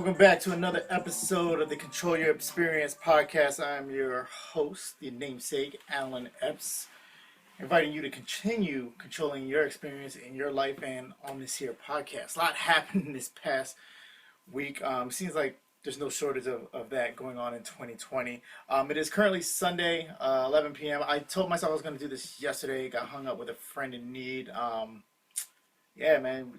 Welcome back to another episode of the Control Your Experience podcast. I'm your host, the namesake, Alan Epps, inviting you to continue controlling your experience in your life and on this here podcast. A lot happened this past week. Seems like there's no shortage of that going on in 2020. It is currently Sunday, 11 p.m. I told myself I was going to do this yesterday. Got hung up with a friend in need. Yeah, man.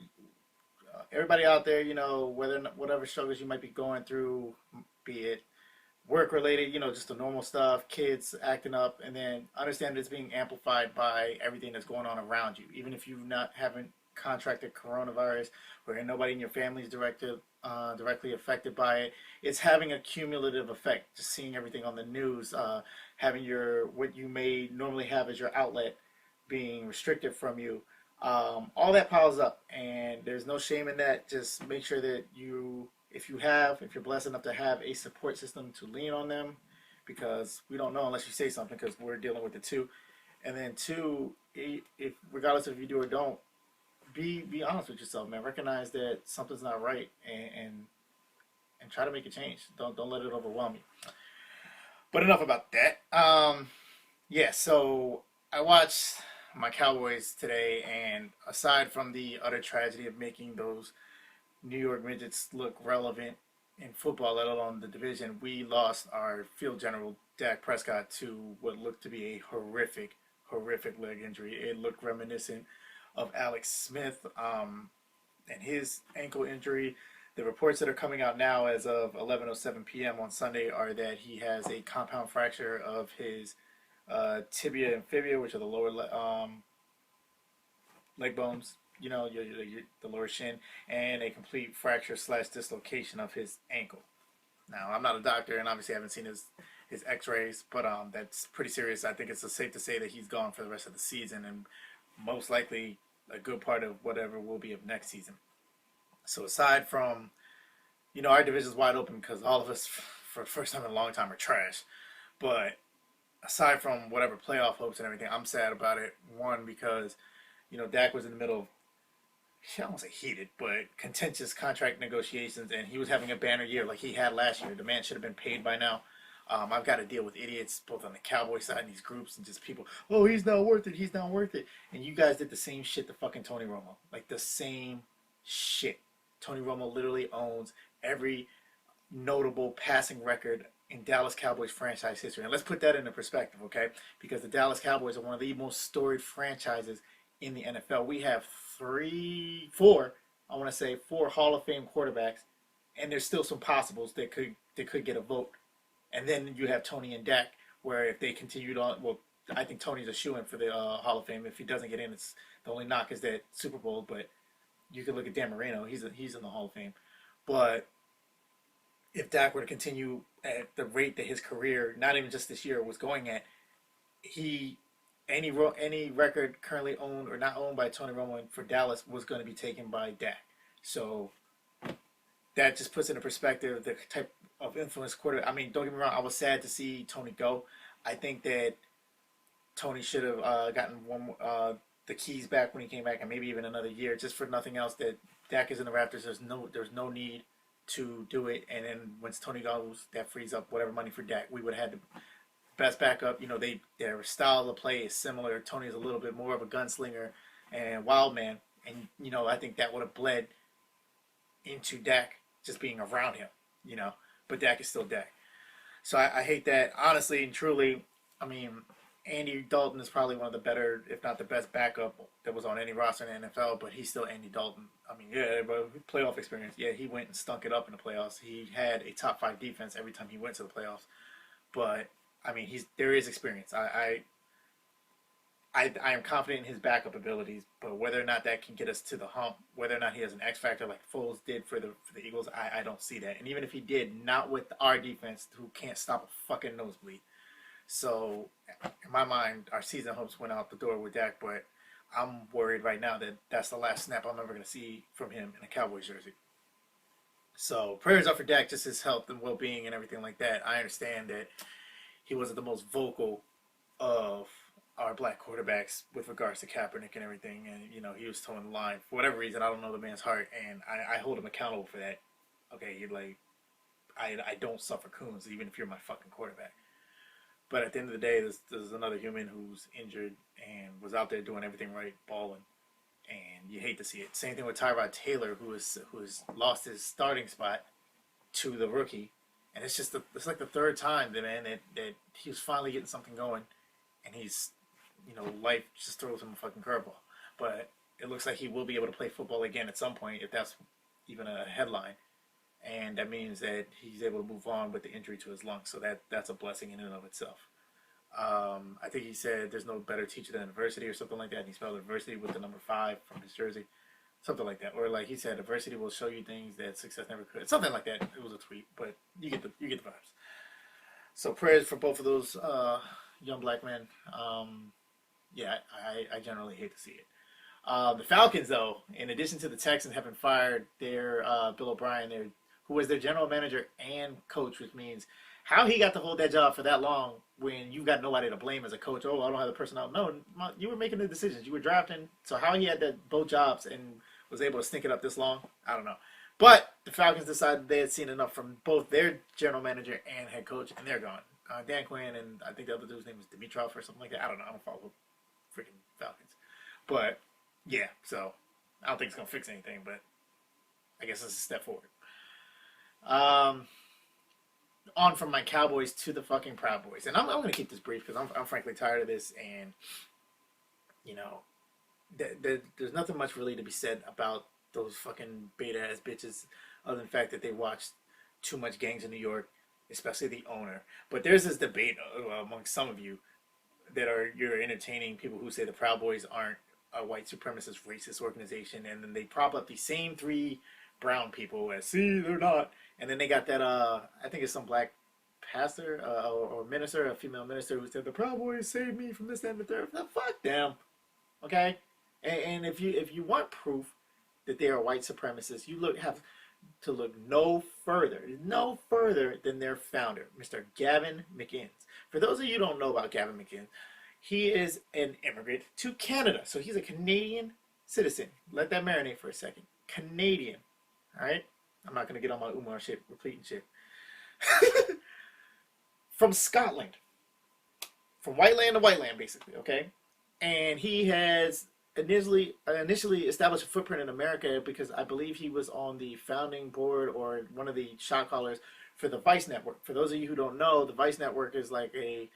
Everybody out there, whatever struggles you might be going through, be it work related, just the normal stuff, kids acting up, and then understand it's being amplified by everything that's going on around you. Even if you haven't contracted coronavirus, or nobody in your family is directly affected by it, it's having a cumulative effect. Just seeing everything on the news, having what you may normally have as your outlet being restricted from you. All that piles up, and there's no shame in that. Just make sure that if you're blessed enough to have a support system, to lean on them, because we don't know unless you say something, because we're dealing with it too. And then two, if regardless of if you do or don't, be honest with yourself, man. Recognize that something's not right, and try to make a change. Don't let it overwhelm you. But enough about that. So I watched my Cowboys today, and aside from the utter tragedy of making those New York midgets look relevant in football, let alone the division, we lost our field general, Dak Prescott, to what looked to be a horrific leg injury. It looked reminiscent of Alex Smith and his ankle injury. The reports that are coming out now as of 11:07 p.m. on Sunday are that he has a compound fracture of his tibia and fibia, which are the lower leg bones, the lower shin, and a complete fracture / dislocation of his ankle. Now, I'm not a doctor, and obviously I haven't seen his x-rays, but that's pretty serious. I think it's safe to say that he's gone for the rest of the season, and most likely a good part of whatever will be of next season. So aside from, our division's wide open because all of us, for the first time in a long time, are trash. But aside from whatever playoff hopes and everything, I'm sad about it. One, because, Dak was in the middle of, I don't want to say heated, but contentious contract negotiations, and he was having a banner year like he had last year. The man should have been paid by now. I've got to deal with idiots both on the Cowboys side and these groups, and just people, oh, he's not worth it. And you guys did the same shit to fucking Tony Romo. Like, the same shit. Tony Romo literally owns every notable passing record in Dallas Cowboys franchise history. And let's put that into perspective, okay? Because the Dallas Cowboys are one of the most storied franchises in the NFL. We have four Hall of Fame quarterbacks, and there's still some possibles that could get a vote. And then you have Tony and Dak, where if they continued on, well, I think Tony's a shoo-in for the Hall of Fame. If he doesn't get in, it's the only knock is that Super Bowl. But you can look at Dan Marino; he's in the Hall of Fame. But if Dak were to continue at the rate that his career, not even just this year, was going at, any record currently owned or not owned by Tony Romo for Dallas was going to be taken by Dak. So that just puts into perspective the type of influence quarter. I mean, don't get me wrong, I was sad to see Tony go. I think that Tony should have gotten the keys back when he came back, and maybe even another year, just for nothing else. That Dak is in the Raptors. There's no need to do it. And then once Tony goes, that frees up whatever money for Dak. We would have had the best backup. Their style of play is similar. Tony's a little bit more of a gunslinger and wild man, and I think that would have bled into Dak just being around him. But Dak is still Dak. So I hate that, honestly and truly. I mean, Andy Dalton is probably one of the better, if not the best backup that was on any roster in the NFL, but he's still Andy Dalton. I mean, yeah, but playoff experience. Yeah, he went and stunk it up in the playoffs. He had a top 5 defense every time he went to the playoffs. But I mean, there is experience. I am confident in his backup abilities, but whether or not that can get us to the hump, whether or not he has an X factor like Foles did for the Eagles, I don't see that. And even if he did, not with our defense, who can't stop a fucking nosebleed. So, in my mind, our season hopes went out the door with Dak, but I'm worried right now that that's the last snap I'm ever going to see from him in a Cowboys jersey. So, prayers up for Dak, just his health and well-being and everything like that. I understand that he wasn't the most vocal of our black quarterbacks with regards to Kaepernick and everything, and he was towing the line for whatever reason. I don't know the man's heart, and I hold him accountable for that. Okay, you're like, I don't suffer coons even if you're my fucking quarterback. But at the end of the day, there's another human who's injured and was out there doing everything right, balling, and you hate to see it. Same thing with Tyrod Taylor, who has lost his starting spot to the rookie, and it's like the third time that he was finally getting something going, and he's, life just throws him a fucking curveball. But it looks like he will be able to play football again at some point, if that's even a headline. And that means that he's able to move on with the injury to his lung. So that's a blessing in and of itself. I think he said there's no better teacher than adversity or something like that. And he spelled adversity with the number 5 from his jersey. Something like that. Or like he said, adversity will show you things that success never could. Something like that. It was a tweet, but you get the vibes. So prayers for both of those young black men. Yeah, I generally hate to see it. The Falcons, though, in addition to the Texans having fired their Bill O'Brien, who was their general manager and coach, which means how he got to hold that job for that long when you got nobody to blame as a coach. Oh, I don't have the personnel. No, you were making the decisions. You were drafting. So how he had both jobs and was able to stink it up this long, I don't know. But the Falcons decided they had seen enough from both their general manager and head coach, and they're gone. Dan Quinn and I think the other dude's name was Dimitrov or something like that. I don't know. I don't follow freaking Falcons. But, yeah, so I don't think it's going to fix anything, but I guess it's a step forward. On from my Cowboys to the fucking Proud Boys. And I'm going to keep this brief because I'm frankly tired of this. And, there's nothing much really to be said about those fucking beta-ass bitches other than the fact that they watched too much Gangs of New York, especially the owner. But there's this debate among some of you that you're entertaining people who say the Proud Boys aren't a white supremacist racist organization, and then they prop up these same 3 brown people as, see, they're not. And then they got that, I think it's some black pastor or minister, a female minister, who said, the Proud Boys saved me from this, that, and the third. Now, fuck them, okay? And if you want proof that they are white supremacists, you have to look no further than their founder, Mr. Gavin McInnes. For those of you who don't know about Gavin McInnes, he is an immigrant to Canada. So he's a Canadian citizen. Let that marinate for a second. Canadian. All right? I'm not going to get on my Umar shit, repeating shit. From Scotland. From white land to white land, basically, okay? And he has initially established a footprint in America because I believe he was on the founding board or one of the shot callers for the Vice Network. For those of you who don't know, the Vice Network is like they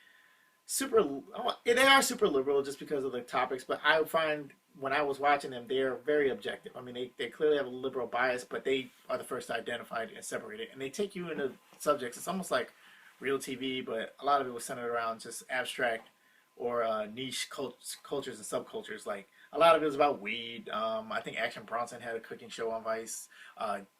are super liberal just because of the topics, but I find when I was watching them, they're very objective. I mean, they clearly have a liberal bias, but they are the first to identify it and separate it. And they take you into subjects. It's almost like real TV, but a lot of it was centered around just abstract or niche cultures and subcultures. Like, a lot of it was about weed. I think Action Bronson had a cooking show on Vice.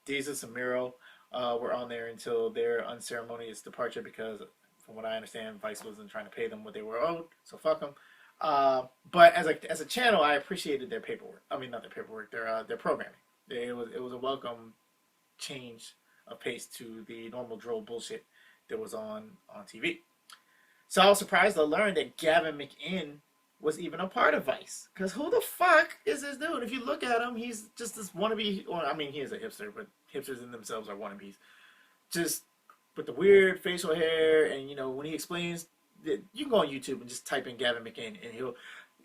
Jesus and Miro were on there until their unceremonious departure because, from what I understand, Vice wasn't trying to pay them what they were owed, so fuck them. But as a channel, I appreciated their paperwork. I mean, not their paperwork, their programming. It was a welcome change of pace to the normal droll bullshit that was on TV. So I was surprised to learn that Gavin McInnes was even a part of Vice. Because who the fuck is this dude? If you look at him, he's just this wannabe. Well, I mean, he is a hipster, but hipsters in themselves are wannabes. Just with the weird facial hair, and when he explains, you can go on YouTube and just type in Gavin McInnes, and he'll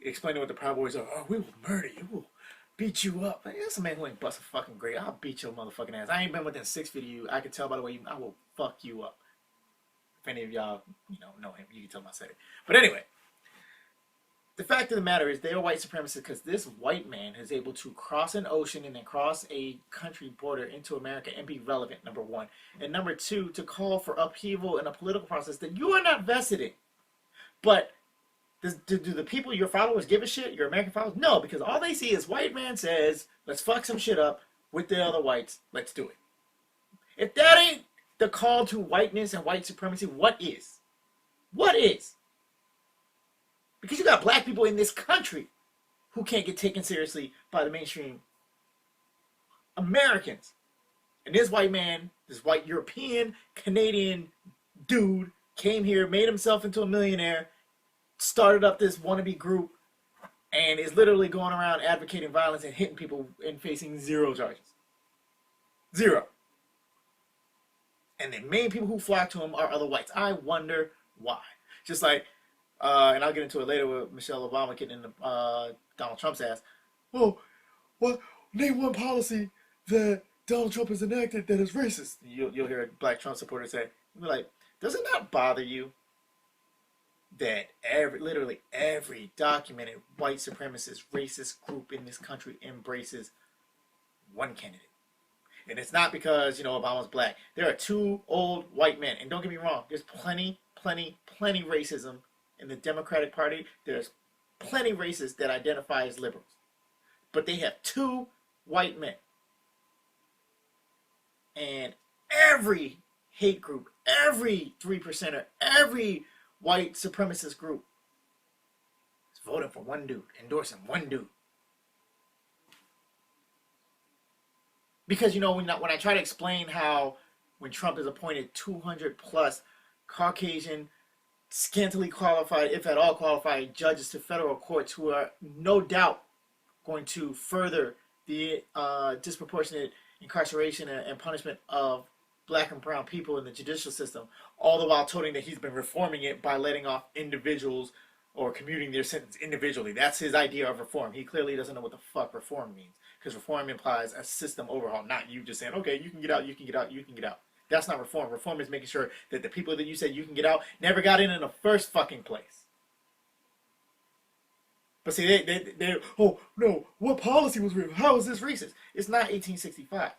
explain what the Proud Boys are. Oh, we will murder you. We'll beat you up. Like, that's a man who ain't busting fucking great. I'll beat your motherfucking ass. I ain't been within 6 feet of you. I can tell by the way I will fuck you up. If any of y'all, know him, you can tell him I said it. But anyway, the fact of the matter is they are white supremacists because this white man is able to cross an ocean and then cross a country border into America and be relevant, number one. And number two, to call for upheaval in a political process that you are not vested in. But do the people, your followers, give a shit? Your American followers? No, because all they see is white man says, let's fuck some shit up with the other whites. Let's do it. If that ain't the call to whiteness and white supremacy, what is? What is? Because you got black people in this country who can't get taken seriously by the mainstream Americans. And this white man, this white European, Canadian dude came here, made himself into a millionaire, started up this wannabe group, and is literally going around advocating violence and hitting people and facing 0 charges. 0. And the main people who flock to him are other whites. I wonder why. Just like, and I'll get into it later with Michelle Obama getting in Donald Trump's ass. Oh, what? Name one policy that Donald Trump has enacted that is racist. You'll hear a black Trump supporter say, you'll be like, does it not bother you that literally every documented white supremacist racist group in this country embraces one candidate? And it's not because, Obama's black. There are two old white men. And don't get me wrong, there's plenty racism in the Democratic Party. There's plenty racists that identify as liberals. But they have two white men. And every hate group, every 3%er, every white supremacist group is voting for one dude, endorsing one dude. Because, when I try to explain how when Trump has appointed 200 plus Caucasian, scantily qualified, if at all qualified, judges to federal courts who are no doubt going to further the disproportionate incarceration and punishment of black and brown people in the judicial system, all the while toting that he's been reforming it by letting off individuals or commuting their sentence individually. That's his idea of reform. He clearly doesn't know what the fuck reform means, because reform implies a system overhaul, not you just saying, okay, you can get out, you can get out, you can get out. That's not reform. Reform is making sure that the people that you said you can get out never got in the first fucking place. But see, they oh no, what policy was racist? How is this racist? It's not 1865.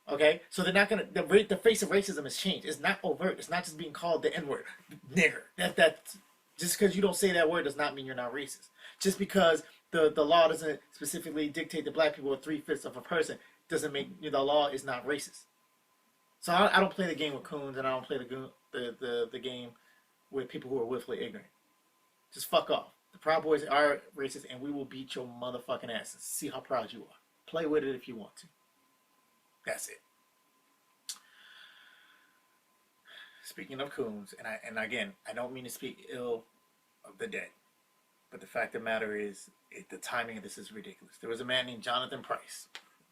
Okay, so they're not gonna. The face of racism has changed. It's not overt. It's not just being called the N-word, nigger. That just because you don't say that word does not mean you're not racist. Just because the law doesn't specifically dictate that black people are 3/5 of a person doesn't make the law is not racist. So I don't play the game with coons, and I don't play the game with people who are willfully ignorant. Just fuck off. The Proud Boys are racist, and we will beat your motherfucking asses. See how proud you are. Play with it if you want to. That's it. Speaking of coons, and again, I don't mean to speak ill of the dead, but the fact of the matter is, the timing of this is ridiculous. There was a man named Jonathan Price,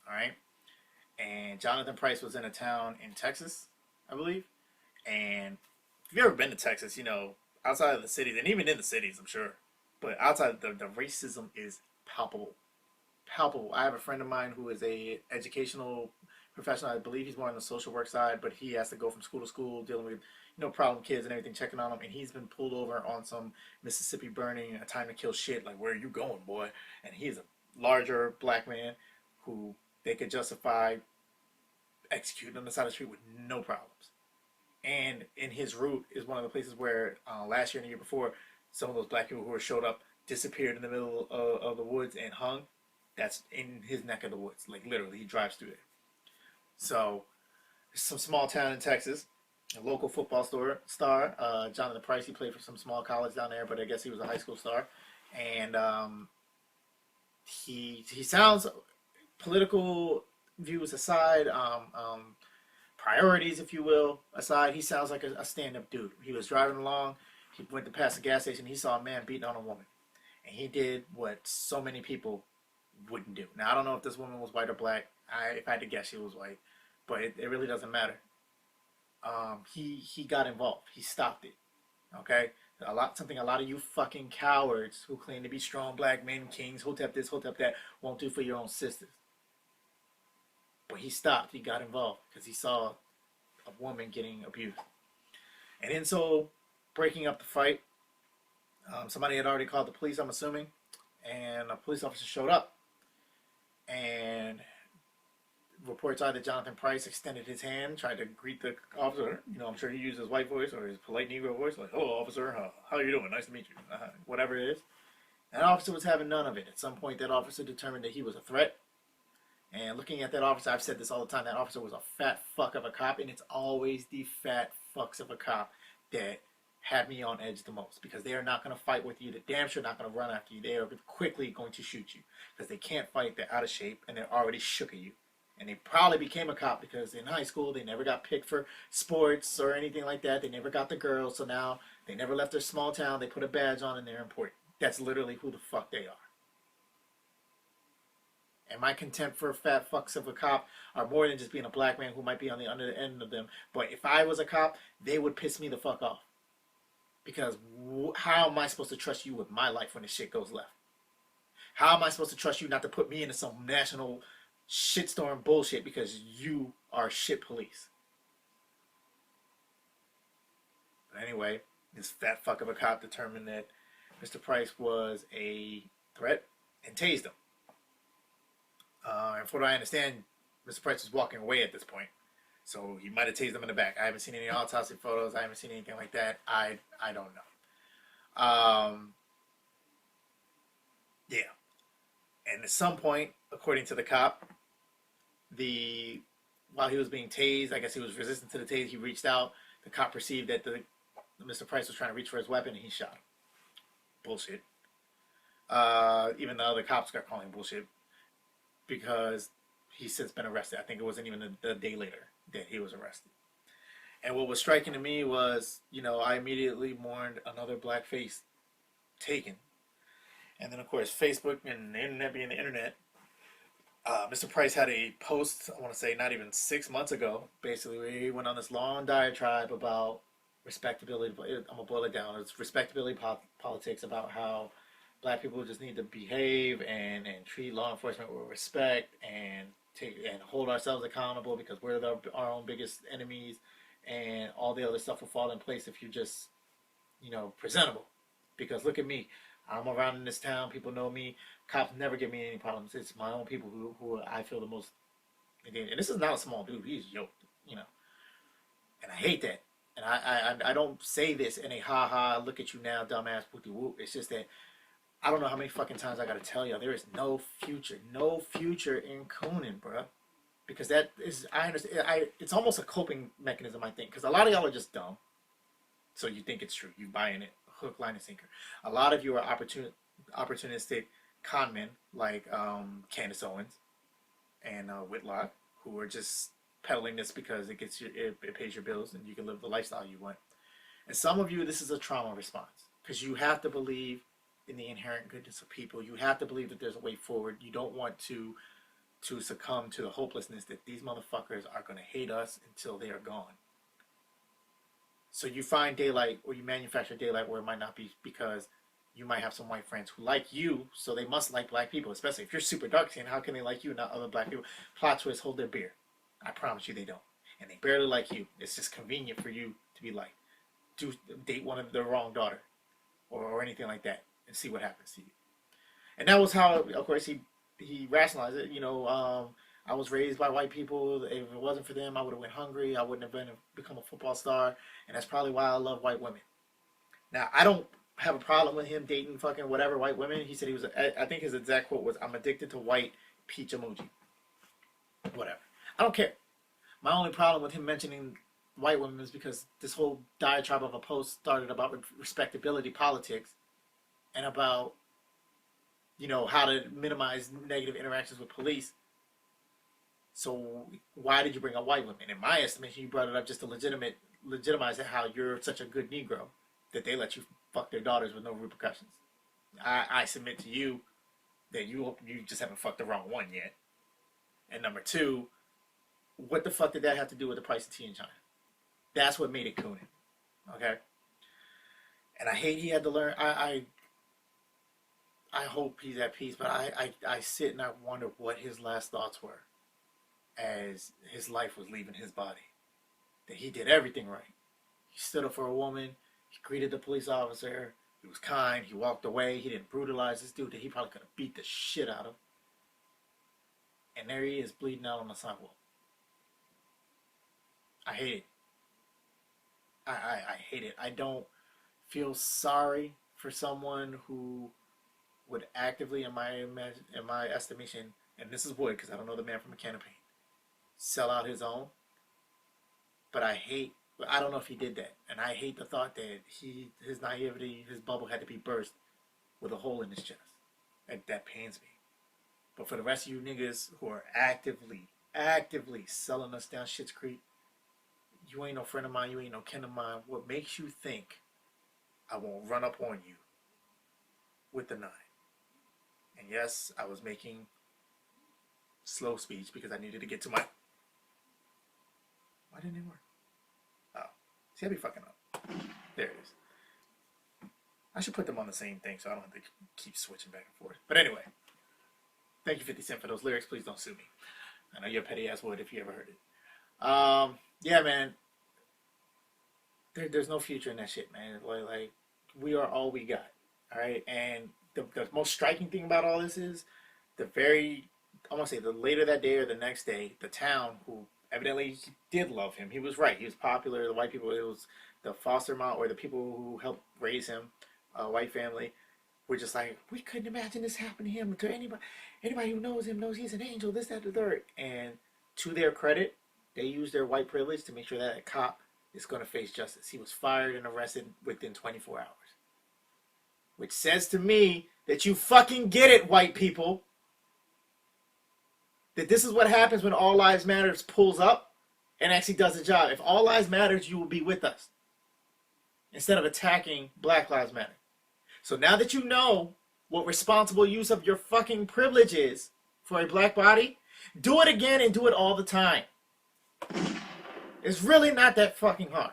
all right? And Jonathan Price was in a town in Texas, I believe. And if you've ever been to Texas, outside of the cities, and even in the cities, I'm sure, but outside, the racism is palpable. Palpable. I have a friend of mine who is a educational professional. I believe he's more on the social work side, but he has to go from school to school dealing with problem kids and everything, checking on them, and he's been pulled over on some Mississippi burning, a time to kill shit, like, where are you going, boy? And he's a larger black man who they could justify executing on the side of the street with no problems. And in his route is one of the places where last year and the year before, some of those black people who showed up disappeared in the middle of the woods and hung. That's in his neck of the woods. Like, literally, he drives through there. So, some small town in Texas, a local football star, Jonathan Price, he played for some small college down there, but I guess he was a high school star. And he sounds, political views aside, priorities, if you will, aside, he sounds like a stand-up dude. He was driving along, he went to pass a gas station, he saw a man beating on a woman. And he did what so many people wouldn't do. Now, I don't know if this woman was white or black. If I had to guess, she was white. But it really doesn't matter. He got involved. He stopped it. Okay? Something a lot of you fucking cowards who claim to be strong black men, kings, hotep this, hotep that, won't do for your own sisters. But he stopped. He got involved because he saw a woman getting abused. And then so, breaking up the fight, somebody had already called the police, I'm assuming, and a police officer showed up. And reports are that Jonathan Price extended his hand, tried to greet the officer. I'm sure he used his white voice or his polite Negro voice, like, "Hello, officer. How are you doing? Nice to meet you." Whatever it is. And the officer was having none of it. At some point, that officer determined that he was a threat. And looking at that officer, I've said this all the time, that officer was a fat fuck of a cop, and it's always the fat fucks of a cop that have me on edge the most, because they are not going to fight with you. They're damn sure not going to run after you. They are quickly going to shoot you because they can't fight. They're out of shape and they're already shook at you. And they probably became a cop because in high school they never got picked for sports or anything like that. They never got the girls, so now they never left their small town. They put a badge on and they're important. That's literally who the fuck they are. And my contempt for fat fucks of a cop are more than just being a black man who might be on the under end of them. But if I was a cop, they would piss me the fuck off. Because how am I supposed to trust you with my life when the shit goes left? How am I supposed to trust you not to put me into some national shitstorm bullshit because you are shit police? But anyway, this fat fuck of a cop determined that Mr. Price was a threat and tased him. And from what I understand, Mr. Price was walking away at this point. So he might have tased him in the back. I haven't seen any autopsy photos. I haven't seen anything like that. I don't know. Yeah. And at some point, according to the cop, while he was being tased, I guess he was resistant to the tase, he reached out. The cop perceived that Mr. Price was trying to reach for his weapon, and he shot him. Bullshit. Even the other cops got calling bullshit because he's since been arrested. I think it wasn't even a day later that he was arrested. And what was striking to me was, I immediately mourned another black face taken. And then, of course, Facebook and the internet being the internet, Mr. Price had a post, I want to say not even 6 months ago, basically, where he went on this long diatribe about respectability. I'm going to boil it down. It's respectability politics, about how black people just need to behave and treat law enforcement with respect and hold ourselves accountable because we're our own biggest enemies, and all the other stuff will fall in place if you're just, presentable. Because look at me. I'm around in this town. People know me. Cops never give me any problems. It's my own people who I feel the most. And this is not a small dude. He's yoked, And I hate that. And I don't say this in a ha-ha, look at you now, dumbass, whoop-de-whoop. It's just that I don't know how many fucking times I got to tell you, there is no future in cooning, bruh. Because that is, I understand, it's almost a coping mechanism, I think. Because a lot of y'all are just dumb. So you think it's true. You buy in it. Hook, line, and sinker. A lot of you are opportunistic con men like Candace Owens and Whitlock, who are just peddling this because it pays your bills and you can live the lifestyle you want. And some of you, this is a trauma response because you have to believe in the inherent goodness of people. You have to believe that there's a way forward. You don't want to succumb to the hopelessness that these motherfuckers are going to hate us until they are gone. So you find daylight, or you manufacture daylight where it might not be, because you might have some white friends who like you, so they must like black people, especially if you're super dark skin. How can they like you and not other black people? Plot twist, hold their beer. I promise you they don't. And they barely like you. It's just convenient for you to be liked. Date one of their wrong daughter or anything like that and see what happens to you. And that was how, of course, he rationalized it. I was raised by white people. If it wasn't for them, I would have went hungry. I wouldn't have become a football star. And that's probably why I love white women. Now, I don't have a problem with him dating fucking whatever white women. He said I think his exact quote was, "I'm addicted to white peach emoji." Whatever. I don't care. My only problem with him mentioning white women is because this whole diatribe of a post started about respectability politics and about, how to minimize negative interactions with police. So why did you bring up white women? In my estimation, you brought it up just to legitimize how you're such a good Negro that they let you fuck their daughters with no repercussions. I submit to you that you just haven't fucked the wrong one yet. And number two, what the fuck did that have to do with the price of tea in China? That's what made it cooning. Okay? And I hate he had to learn. I hope he's at peace, but I sit and I wonder what his last thoughts were as his life was leaving his body. That he did everything right. He stood up for a woman. He greeted the police officer. He was kind. He walked away. He didn't brutalize this dude that he probably could have beat the shit out of. And there he is bleeding out on the sidewalk. I hate it. I hate it. I don't feel sorry for someone who would actively, in my estimation, and this is wood because I don't know the man from a can of paint, sell out his own. But I don't know if he did that. And I hate the thought that his naivety, his bubble had to be burst with a hole in his chest. That pains me. But for the rest of you niggas who are actively selling us down Schitt's Creek, you ain't no friend of mine, you ain't no kin of mine. What makes you think I won't run up on you with the 9? And yes, I was making slow speech because I needed to get to my... Why didn't it work? Oh. See, I be fucking up. There it is. I should put them on the same thing so I don't have to keep switching back and forth. But anyway, thank you 50 Cent for those lyrics. Please don't sue me. I know you're a petty ass would if you ever heard it. Yeah, man. There's no future in that shit, man. Like we are all we got. All right? And the most striking thing about all this is I want to say the later that day or the next day, the town who evidently did love him. He was right. He was popular. The white people, it was the foster mom or the people who helped raise him, white family, were just like, we couldn't imagine this happening to him. To anybody who knows him knows he's an angel, this, that, the third. And to their credit, they used their white privilege to make sure that a cop is going to face justice. He was fired and arrested within 24 hours. Which says to me that you fucking get it, white people. That this is what happens when All Lives Matters pulls up and actually does the job. If All Lives Matters, you will be with us. Instead of attacking Black Lives Matter. So now that you know what responsible use of your fucking privilege is for a black body, do it again and do it all the time. It's really not that fucking hard.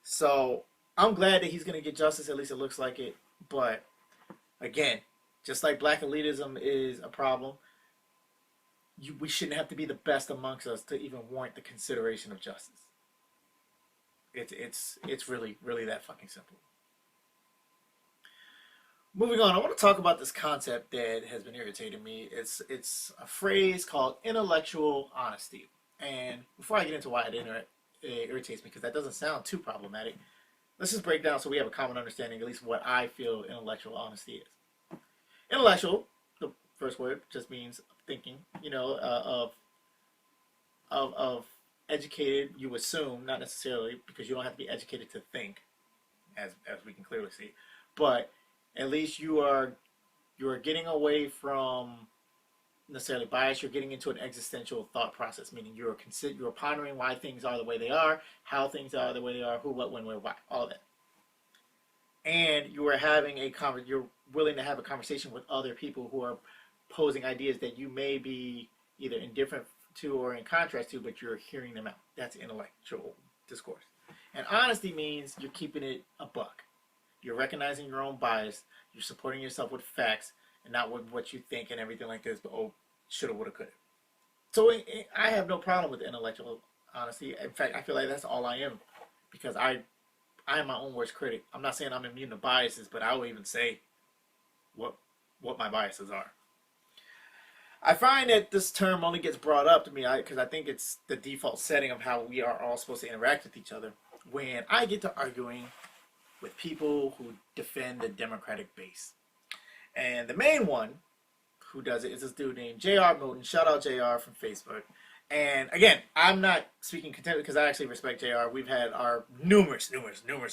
So I'm glad that he's going to get justice, at least it looks like it. But again, just like black elitism is a problem, we shouldn't have to be the best amongst us to even warrant the consideration of justice. It's really, really that fucking simple. Moving on, I want to talk about this concept that has been irritating me. It's a phrase called intellectual honesty. And before I get into why it irritates me, because that doesn't sound too problematic, let's just break down so we have a common understanding, at least what I feel intellectual honesty is. Intellectual, the first word, just means thinking, of educated, you assume, not necessarily, because you don't have to be educated to think, as we can clearly see, but at least you are getting away from necessarily bias. You're getting into an existential thought process, meaning you're pondering why things are the way they are, how things are the way they are, who, what, when, where, why, all that. And you're willing to have a conversation with other people who are posing ideas that you may be either indifferent to or in contrast to, but you're hearing them out. That's intellectual discourse. And honesty means you're keeping it a buck. You're recognizing your own bias. You're supporting yourself with facts and not with what you think and everything like this, but shoulda, woulda, coulda. So I have no problem with intellectual honesty. In fact, I feel like that's all I am, because I am my own worst critic. I'm not saying I'm immune to biases, but I will even say what my biases are. I find that this term only gets brought up to me because I think it's the default setting of how we are all supposed to interact with each other. When I get to arguing with people who defend the Democratic base. And the main one who does it is this dude named J.R. Moulton. Shout out J.R. from Facebook. And again, I'm not speaking contempt because I actually respect J.R. We've had our numerous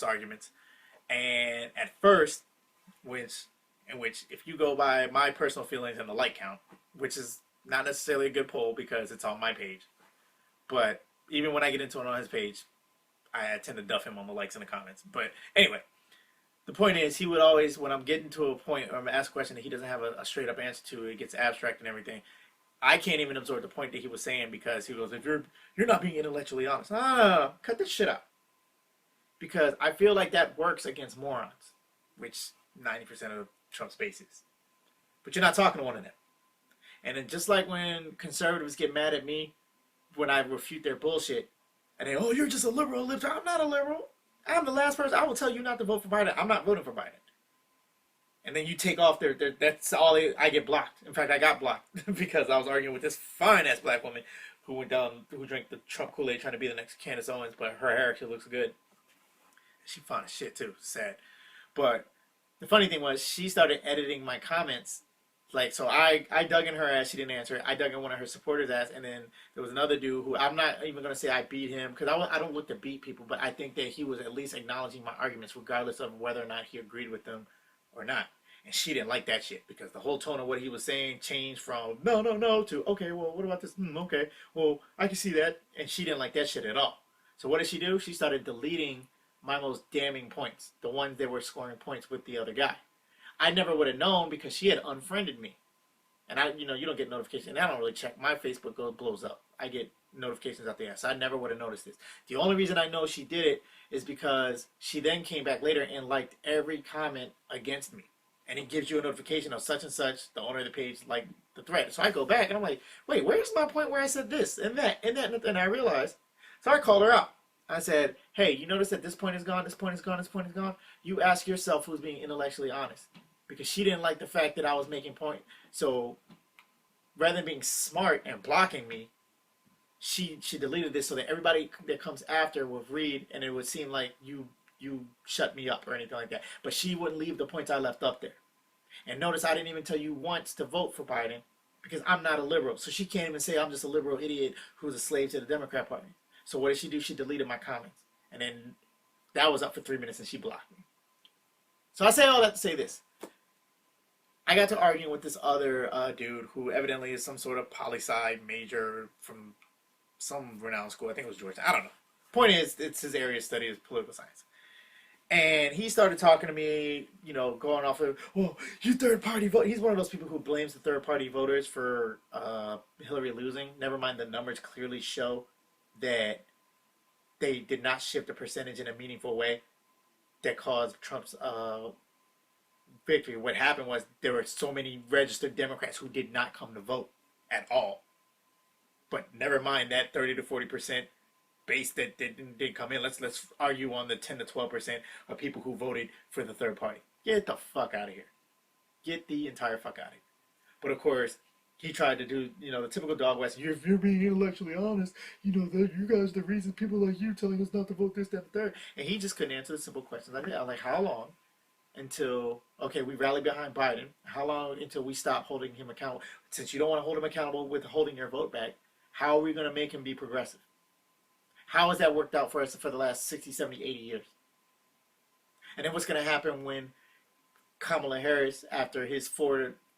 arguments. And at first, in which if you go by my personal feelings and the like count, which is not necessarily a good poll because it's on my page, but even when I get into it on his page, I tend to duff him on the likes and the comments. But anyway, the point is, he would always, when I'm getting to a point or I'm asked a question that he doesn't have a straight up answer to, it gets abstract and everything, I can't even absorb the point that he was saying, because he goes, if you're not being intellectually honest. No, cut this shit out. Because I feel like that works against morons, which 90% of Trump's base is. But you're not talking to one of them. And then just like when conservatives get mad at me when I refute their bullshit, and they, you're just a liberal. I'm not a liberal. I'm the last person. I will tell you not to vote for Biden. I'm not voting for Biden. And then you take off that's all I get blocked. In fact, I got blocked because I was arguing with this fine-ass black woman who drank the Trump Kool-Aid trying to be the next Candace Owens, but her hair actually looks good. She fine as shit, too. Sad. But the funny thing was, she started editing my comments. So I dug in her ass. She didn't answer it. I dug in one of her supporters' ass. And then there was another dude who, I'm not even going to say I beat him, because I don't look to beat people, but I think that he was at least acknowledging my arguments regardless of whether or not he agreed with them or not. And she didn't like that shit, because the whole tone of what he was saying changed from no to, okay, well, what about this? Okay, well, I can see that. And she didn't like that shit at all. So what did she do? She started deleting my most damning points, the ones that were scoring points with the other guy. I never would have known because she had unfriended me. And you don't get notifications. And I don't really check. My Facebook blows up. I get notifications out there. So I never would have noticed this. The only reason I know she did it is because she then came back later and liked every comment against me. And it gives you a notification of such and such, the owner of the page, like the thread. So I go back and I'm like, wait, where's my point where I said this and that and that? And I realized. So I called her out. I said, hey, you notice that this point is gone, this point is gone, this point is gone? You ask yourself who's being intellectually honest. Because she didn't like the fact that I was making point. So rather than being smart and blocking me, she deleted this so that everybody that comes after would read and it would seem like you shut me up or anything like that. But she wouldn't leave the points I left up there. And notice I didn't even tell you once to vote for Biden because I'm not a liberal. So she can't even say I'm just a liberal idiot who's a slave to the Democrat Party. So what did she do? She deleted my comments. And then that was up for 3 minutes and she blocked me. So I say all that to say this. I got to arguing with this other dude who evidently is some sort of poli-sci major from some renowned school. I think it was Georgia. I don't know. Point is, it's his area of study is political science. And he started talking to me, going off of, oh, you third-party vote. He's one of those people who blames the third-party voters for Hillary losing. Never mind, the numbers clearly show that they did not shift the percentage in a meaningful way that caused Trump's victory. What happened was there were so many registered Democrats who did not come to vote at all. But never mind that 30 to 40% base that did come in. Let's argue on the 10 to 12% of people who voted for the third party. Get the fuck out of here. Get the entire fuck out of here. But of course, he tried to do, the typical dog west. If you're being intellectually honest, that you guys are the reason people like you telling us not to vote this, that, the third. And he just couldn't answer the simple questions. I was like, how long until, okay, we rally behind Biden? How long until we stop holding him accountable? Since you don't want to hold him accountable with holding your vote back, how are we going to make him be progressive? How has that worked out for us for the last 60, 70, 80 years? And then what's going to happen when Kamala Harris, after his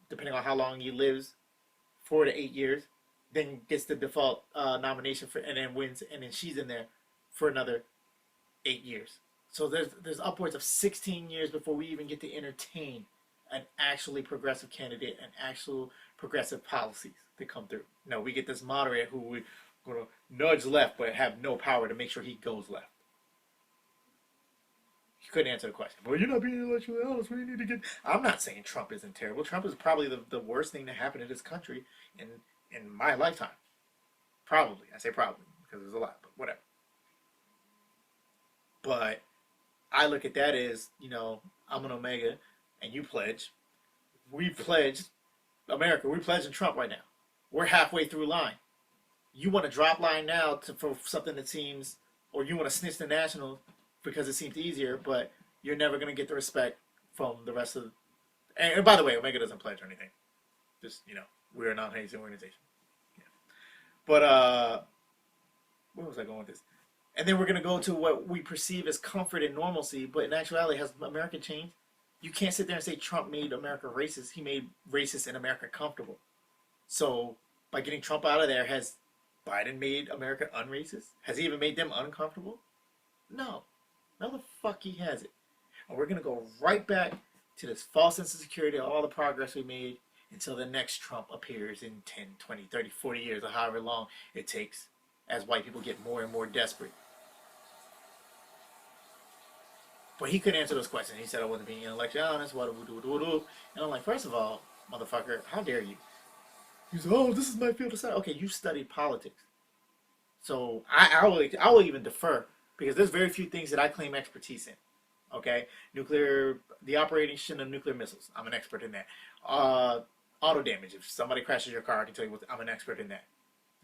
depending on how long he lives, 4 to 8 years, then gets the default nomination and then wins, and then she's in there for another 8 years. So there's upwards of 16 years before we even get to entertain an actually progressive candidate and actual progressive policies that come through. No, we get this moderator who we're going to nudge left but have no power to make sure he goes left. He couldn't answer the question. Well, you're not being intellectually honest. What do you need to get? I'm not saying Trump isn't terrible. Trump is probably the worst thing to happen to this country in my lifetime. Probably. I say probably because there's a lot, but whatever. But I look at that as, I'm an Omega and you pledge. We pledged America. We're pledging Trump right now. We're halfway through line. You want to drop line now for something that seems, or you want to snitch the Nationals because it seems easier, but you're never going to get the respect from the rest of and by the way, Omega doesn't pledge or anything. Just, we're a non-hazing organization. Yeah. But, where was I going with this? And then we're going to go to what we perceive as comfort and normalcy, but in actuality, has America changed? You can't sit there and say Trump made America racist. He made racist in America comfortable. So, by getting Trump out of there, has Biden made America unracist? Has he even made them uncomfortable? No. No, the fuck he hasn't. And we're going to go right back to this false sense of security of all the progress we made until the next Trump appears in 10, 20, 30, 40 years, or however long it takes as white people get more and more desperate. But he couldn't answer those questions. He said I wasn't being intellectually honest. And I'm like, first of all, motherfucker, how dare you? He said, oh, this is my field of study. Okay, you studied politics. So I will even defer because there's very few things that I claim expertise in. Okay? The operation of nuclear missiles. I'm an expert in that. Auto damage. If somebody crashes your car, I can tell you I'm an expert in that.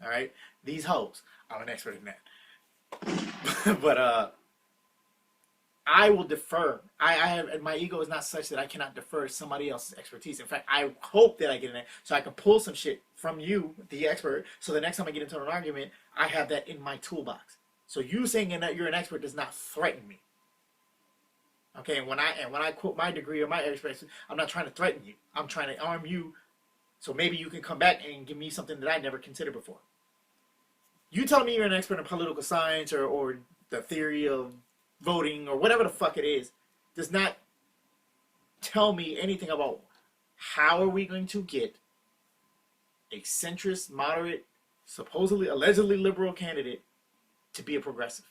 All right? These hoes. I'm an expert in that. But, I will defer. My ego is not such that I cannot defer somebody else's expertise. In fact, I hope that I get in there so I can pull some shit from you, the expert, so the next time I get into an argument, I have that in my toolbox. So you saying that you're an expert does not threaten me. Okay, and when I quote my degree or my expertise, I'm not trying to threaten you. I'm trying to arm you so maybe you can come back and give me something that I never considered before. You telling me you're an expert in political science or the theory of voting or whatever the fuck it is does not tell me anything about how are we going to get a centrist, moderate, supposedly, allegedly liberal candidate to be a progressive.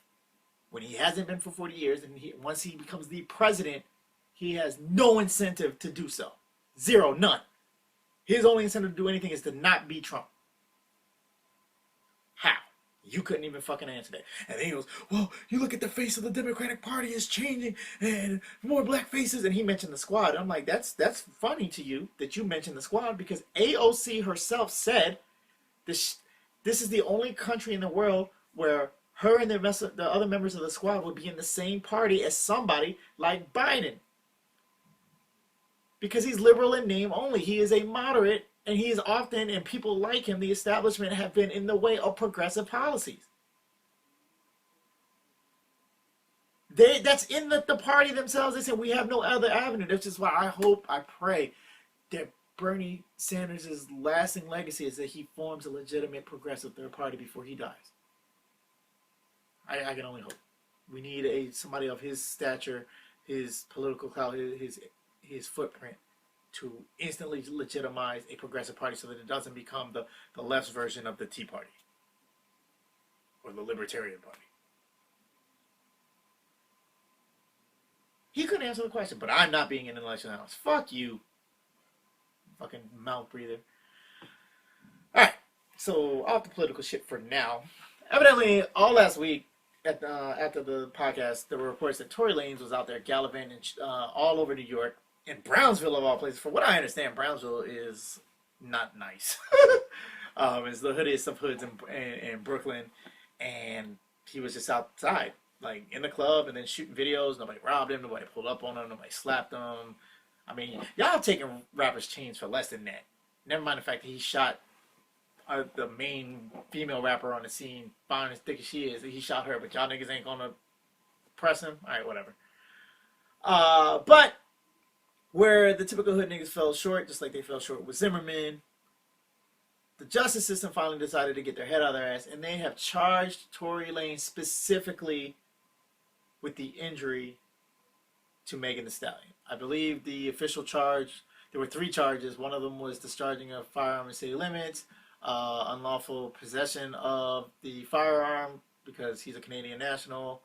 When he hasn't been for 40 years, and once he becomes the president, he has no incentive to do so. Zero, none. His only incentive to do anything is to not be Trump. How? You couldn't even fucking answer that. And then he goes, well, you look at the face of the Democratic Party is changing and more black faces. And he mentioned the squad. I'm like, that's funny to you that you mentioned the squad, because AOC herself said this is the only country in the world where her and the other members of the squad would be in the same party as somebody like Biden. Because he's liberal in name only. He is a moderate, and he is often, and people like him, the establishment, have been in the way of progressive policies. That's in the party themselves. They said we have no other avenue. That's just why I pray that Bernie Sanders' lasting legacy is that he forms a legitimate progressive third party before he dies. I can only hope. We need somebody of his stature, his political clout, his footprint to instantly legitimize a progressive party so that it doesn't become the left's version of the Tea Party or the Libertarian Party. He couldn't answer the question, but I'm not being an election analyst. Fuck you. Fucking mouth breather. Alright, so off the political shit for now. Evidently, all last week, after the podcast, there were reports that Torey Lamez was out there gallivanting all over New York, in Brownsville of all places. For what I understand, Brownsville is not nice. It's the hoodiest of hoods in Brooklyn, and he was just outside, like in the club, and then shooting videos. Nobody robbed him, nobody pulled up on him, nobody slapped him. I mean, y'all taking rappers' chains for less than that. Never mind the fact that he shot the main female rapper on the scene, fine as thick as she is, he shot her, but y'all niggas ain't gonna press him. Alright, whatever. But where the typical hood niggas fell short, just like they fell short with Zimmerman, the justice system finally decided to get their head out of their ass, and they have charged Tory Lanez specifically with the injury to Megan Thee Stallion. I believe the official charge, there were 3 charges. One of them was discharging a firearm in city limits, unlawful possession of the firearm because he's a Canadian national.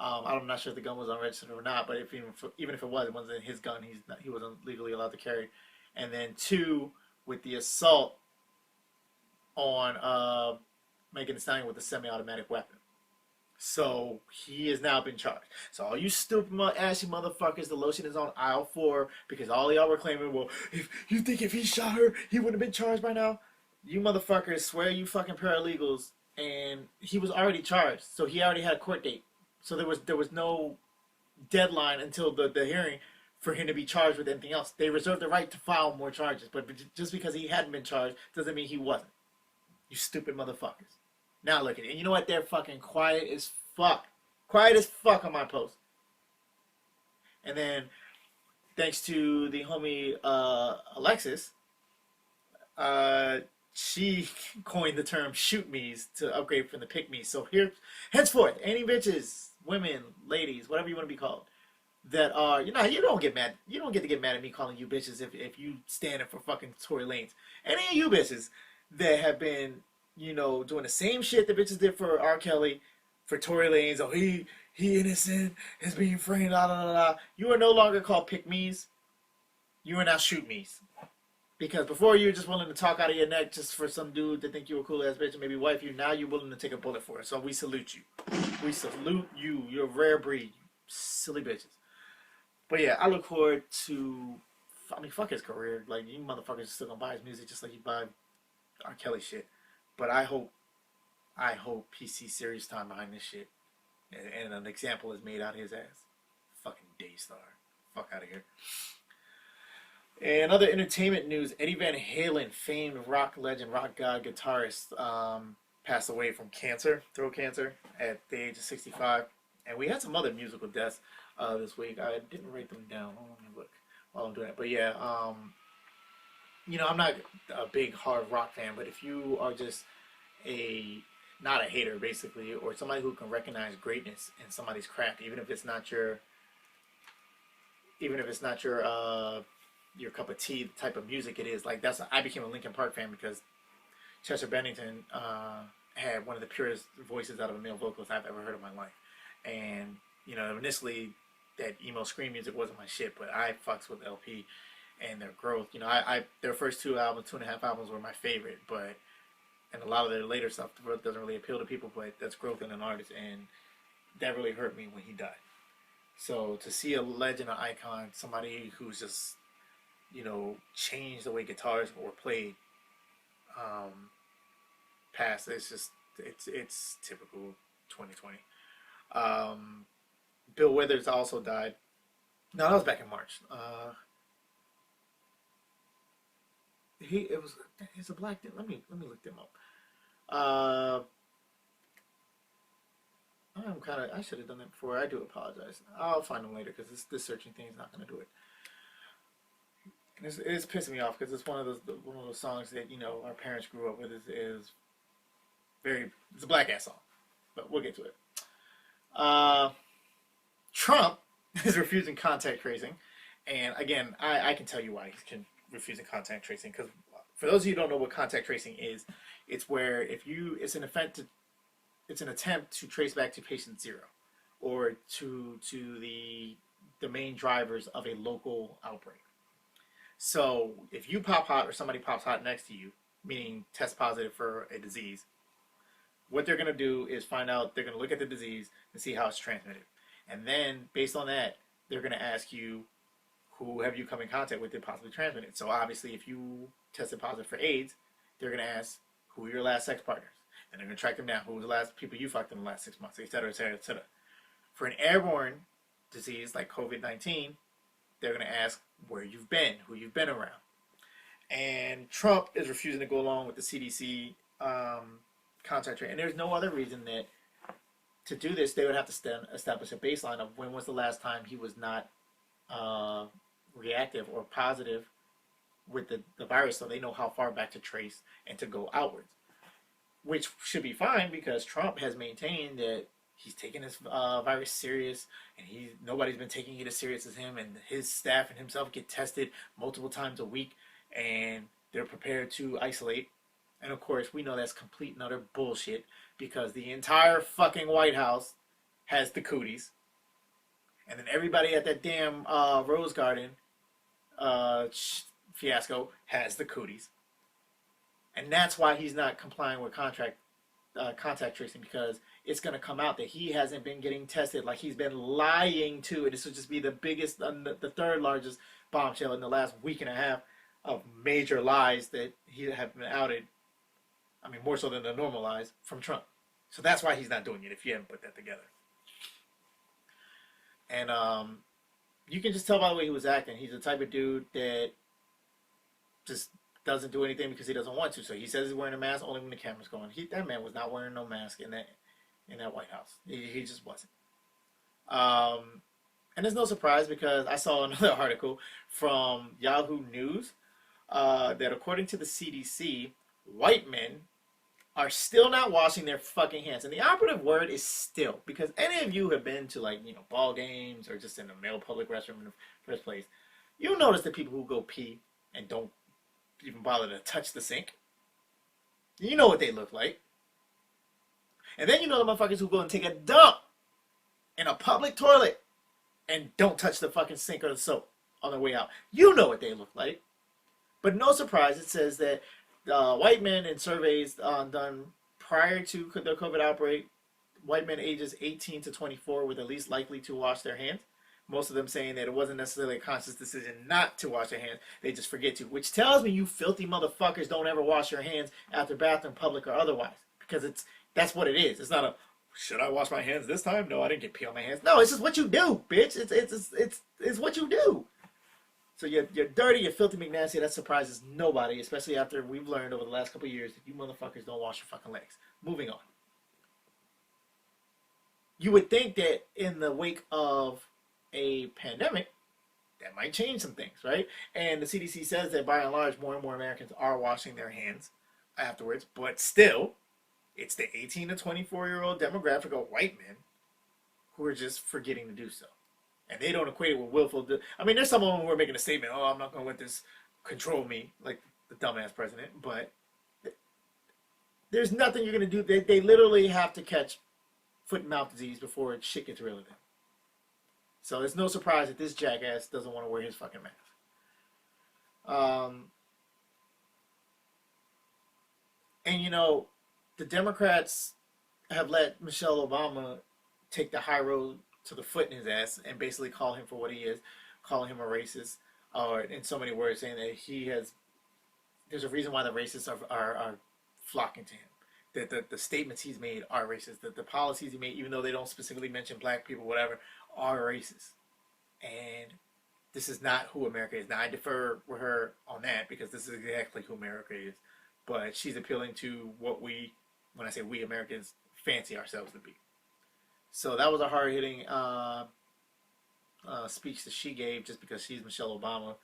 I'm not sure if the gun was unregistered or not, but even if it was, it wasn't his gun. He wasn't legally allowed to carry. And then 2, with the assault on Megan Thee Stallion with a semi-automatic weapon. So he has now been charged. So all you stupid ashy motherfuckers, the lotion is on aisle 4 because all y'all were claiming, well, if you think if he shot her, he would have been charged by now. You motherfuckers swear you fucking paralegals, and he was already charged. So he already had a court date. So there was no deadline until the hearing for him to be charged with anything else. They reserved the right to file more charges, but just because he hadn't been charged doesn't mean he wasn't. You stupid motherfuckers. Now look at it. And you know what? They're fucking quiet as fuck. Quiet as fuck on my post. And then, thanks to the homie Alexis, she coined the term shoot me's to upgrade from the pick me's. So here, henceforth, any bitches, women, ladies, whatever you want to be called, that are, you don't get mad. You don't get to get mad at me calling you bitches if you stand up for fucking Tory Lanez. Any of you bitches that have been, doing the same shit that bitches did for R. Kelly, for Tory Lanez, oh, he innocent, is being framed, la la la. You are no longer called pick me's. You are now shoot me's. Because before you were just willing to talk out of your neck just for some dude to think you were a cool ass bitch and maybe wife you. Now you're willing to take a bullet for it. So we salute you. We salute you. You're a rare breed. You silly bitches. But yeah, I look forward to, fuck his career. Like, you motherfuckers are still gonna buy his music just like you buy R. Kelly shit. But I hope he sees serious time behind this shit. And an example is made out of his ass. Fucking Daystar. Fuck out of here. And other entertainment news, Eddie Van Halen, famed rock legend, rock god, guitarist, passed away from cancer, throat cancer, at the age of 65. And we had some other musical deaths this week. I didn't write them down. Let me look while I'm doing it. But yeah, I'm not a big hard rock fan, but if you are just not a hater, basically, or somebody who can recognize greatness in somebody's craft, even if it's not your cup of tea, the type of music it is. Like, I became a Linkin Park fan because Chester Bennington had one of the purest voices out of a male vocalist I've ever heard in my life. And, you know, initially that emo scream music wasn't my shit, but I fucks with LP and their growth. You know, their first 2.5 albums were my favorite, but and a lot of their later stuff doesn't really appeal to people, but that's growth in an artist, and that really hurt me when he died. So to see a legend, an icon, somebody who's just, you know, changed the way guitars were played, past, it's typical 2020. Bill Withers also died. No, that was back in March. He's a black dude. Let me look them up. I should have done that before. I do apologize. I'll find them later because this searching thing is not going to do it. And it's pissing me off because it's one of those songs that, you know, our parents grew up with. It's a black ass song, but we'll get to it. Trump is refusing contact tracing, and again, I can tell you why he's refusing contact tracing, because for those of you who don't know what contact tracing is, it's where it's an attempt to trace back to patient zero, or to the main drivers of a local outbreak. So if you pop hot or somebody pops hot next to you, meaning test positive for a disease, what they're going to do is they're going to look at the disease and see how it's transmitted. And then based on that, they're going to ask you, who have you come in contact with that possibly transmitted? So obviously if you tested positive for AIDS, they're going to ask, who are your last sex partners? And they're going to track them down. Who was the last people you fucked in the last 6 months, et cetera, et cetera, et cetera. For an airborne disease like COVID-19, they're going to ask where you've been, who you've been around. And Trump is refusing to go along with the CDC contact rate. And there's no other reason that to do this, they would have to establish a baseline of when was the last time he was not reactive or positive with the virus, so they know how far back to trace and to go outwards. Which should be fine because Trump has maintained that he's taking this virus serious, and nobody's been taking it as serious as him, and his staff and himself get tested multiple times a week, and they're prepared to isolate. And of course, we know that's complete and utter bullshit because the entire fucking White House has the cooties, and then everybody at that damn Rose Garden fiasco has the cooties. And that's why he's not complying with contact tracing, because it's going to come out that he hasn't been getting tested, like he's been lying to. And this will just be the biggest, the third largest bombshell in the last week and a half of major lies that he have been outed. I mean, more so than the normal lies from Trump. So that's why he's not doing it, if you haven't put that together. And you can just tell by the way he was acting. He's the type of dude that just doesn't do anything because he doesn't want to. So he says he's wearing a mask only when the camera's going. That man was not wearing no mask in that White House. He just wasn't. And there's no surprise because I saw another article from Yahoo News that according to the CDC, white men are still not washing their fucking hands. And the operative word is still, because any of you have been to, like, you know, ball games or just in a male public restroom in the first place, you'll notice that people who go pee and don't even bother to touch the sink, you know what they look like. And then you know the motherfuckers who go and take a dump in a public toilet and don't touch the fucking sink or the soap on their way out. You know what they look like. But no surprise, it says that white men in surveys done prior to the COVID outbreak, white men ages 18 to 24 were the least likely to wash their hands. Most of them saying that it wasn't necessarily a conscious decision not to wash their hands. They just forget to. Which tells me you filthy motherfuckers don't ever wash your hands after bathroom, public, or otherwise. Because that's what it is. It's not a, should I wash my hands this time? No, I didn't get pee on my hands. No, it's just what you do, bitch. It's what you do. So you're dirty, you're filthy McNasty. That surprises nobody, especially after we've learned over the last couple of years that you motherfuckers don't wash your fucking legs. Moving on. You would think that in the wake of a pandemic, that might change some things, right? And the CDC says that by and large, more and more Americans are washing their hands afterwards, but still, it's the 18 to 24-year-old demographic of white men who are just forgetting to do so. And they don't equate it with willful. I mean, there's some of them who are making a statement, oh, I'm not going to let this control me, like the dumbass president, but There's nothing you're going to do. They literally have to catch foot and mouth disease before shit gets real to them. So it's no surprise that this jackass doesn't want to wear his fucking mask. And you know, the Democrats have let Michelle Obama take the high road to the foot in his ass and basically call him for what he is, calling him a racist, or in so many words, saying that he has. There's a reason why the racists are flocking to him. That the statements he's made are racist. That the policies he made, even though they don't specifically mention black people, whatever, are racist. And this is not who America is. Now, I defer with her on that because this is exactly who America is. But she's appealing to what we, when I say we Americans, fancy ourselves to be. So that was a hard-hitting speech that she gave just because she's Michelle Obama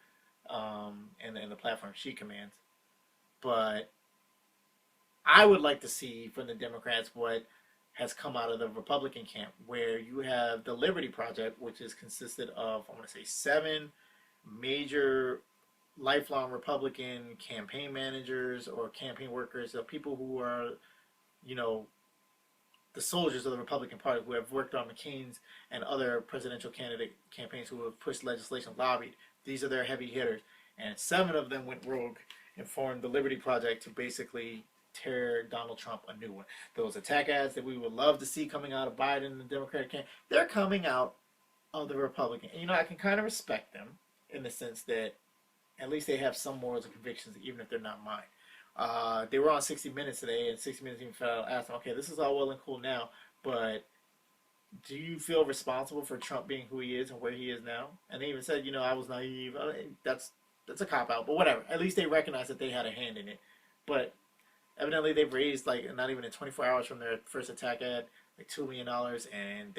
and the platform she commands. But I would like to see from the Democrats what has come out of the Republican camp, where you have the Liberty Project, which is consisted of, I want to say, 7 major lifelong Republican campaign managers or campaign workers, so people who are, you know, the soldiers of the Republican Party who have worked on McCain's and other presidential candidate campaigns, who have pushed legislation, lobbied. These are their heavy hitters. And 7 of them went rogue and formed the Liberty Project to basically tear Donald Trump a new one. Those attack ads that we would love to see coming out of Biden and the Democratic camp, they're coming out of the Republican. And, you know, I can kind of respect them in the sense that at least they have some morals and convictions, even if they're not mine. They were on 60 Minutes today, and 60 Minutes even asked them, okay, this is all well and cool now, but do you feel responsible for Trump being who he is and where he is now? And they even said, you know, I was naive. That's a cop-out, but whatever. At least they recognize that they had a hand in it. But evidently they've raised, like, not even in 24 hours from their first attack ad, like $2 million, and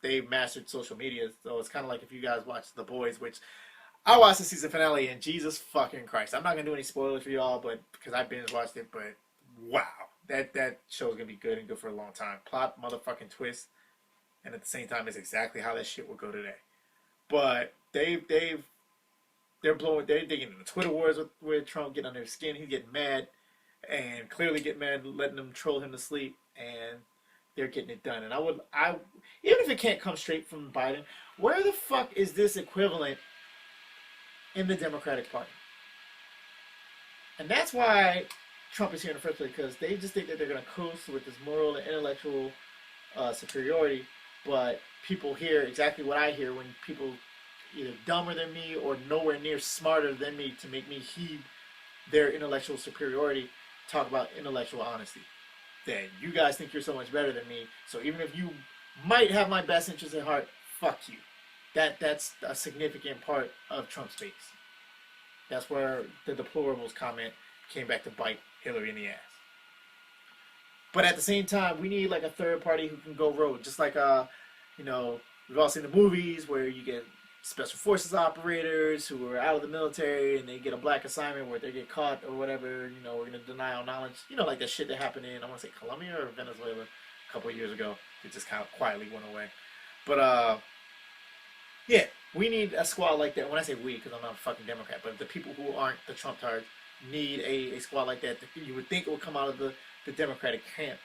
they've mastered social media. So it's kind of like if you guys watch The Boys, which I watched the season finale, and Jesus fucking Christ. I'm not going to do any spoilers for y'all, but because I binge watched it, but wow. That show's going to be good and good for a long time. Plot, motherfucking twist, and at the same time, it's exactly how that shit will go today. But they're getting into Twitter wars with Trump, getting under his skin. He's getting mad, and clearly getting mad, letting them troll him to sleep, and they're getting it done. And I even if it can't come straight from Biden, where the fuck is this equivalent in the Democratic Party? And that's why Trump is here in the first place, because they just think that they're going to coast with this moral and intellectual superiority, but people hear exactly what I hear when people either dumber than me or nowhere near smarter than me to make me heed their intellectual superiority talk about intellectual honesty. That you guys think you're so much better than me, so even if you might have my best interest at heart, fuck you. That's a significant part of Trump's base. That's where the deplorables comment came back to bite Hillary in the ass. But at the same time, we need like a third party who can go rogue. Just like, you know, we've all seen the movies where you get special forces operators who are out of the military and they get a black assignment where they get caught or whatever. You know, we're going to deny all knowledge. You know, like that shit that happened in, I want to say Colombia or Venezuela a couple of years ago. It just kind of quietly went away. But, yeah, we need a squad like that. When I say we, because I'm not a fucking Democrat, but the people who aren't the Trump tards need a squad like that. You would think it would come out of the Democratic camp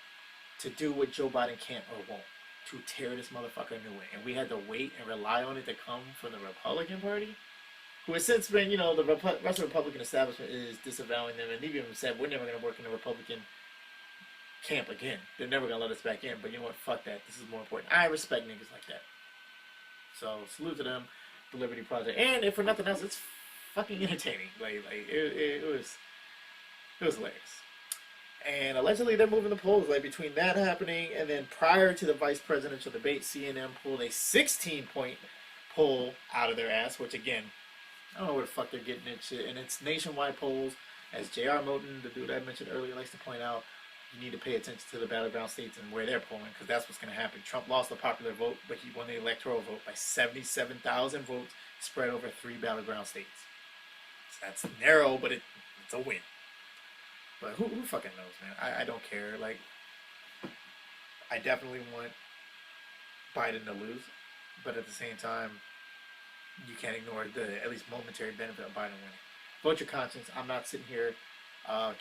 to do what Joe Biden can't or won't, to tear this motherfucker a new way. And we had to wait and rely on it to come from the Republican Party, who has since been, you know, the rest of the Republican establishment is disavowing them, and they've even said, we're never going to work in the Republican camp again. They're never going to let us back in, but you know what, fuck that. This is more important. I respect niggas like that. So, salute to them, the Liberty Project. And if for nothing else, it's fucking entertaining. It was hilarious. And allegedly they're moving the polls. Like between that happening and then prior to the vice presidential debate, CNN pulled a 16-point poll out of their ass, which again, I don't know where the fuck they're getting it shit. And it's nationwide polls. As J.R. Moten, the dude I mentioned earlier, likes to point out, you need to pay attention to the battleground states and where they're polling, because that's what's going to happen. Trump lost the popular vote, but he won the electoral vote by 77,000 votes spread over 3 battleground states. So that's narrow, but it's a win. But who fucking knows, man? I don't care. Like, I definitely want Biden to lose, but at the same time, you can't ignore the at least momentary benefit of Biden winning. Vote your conscience. I'm not sitting here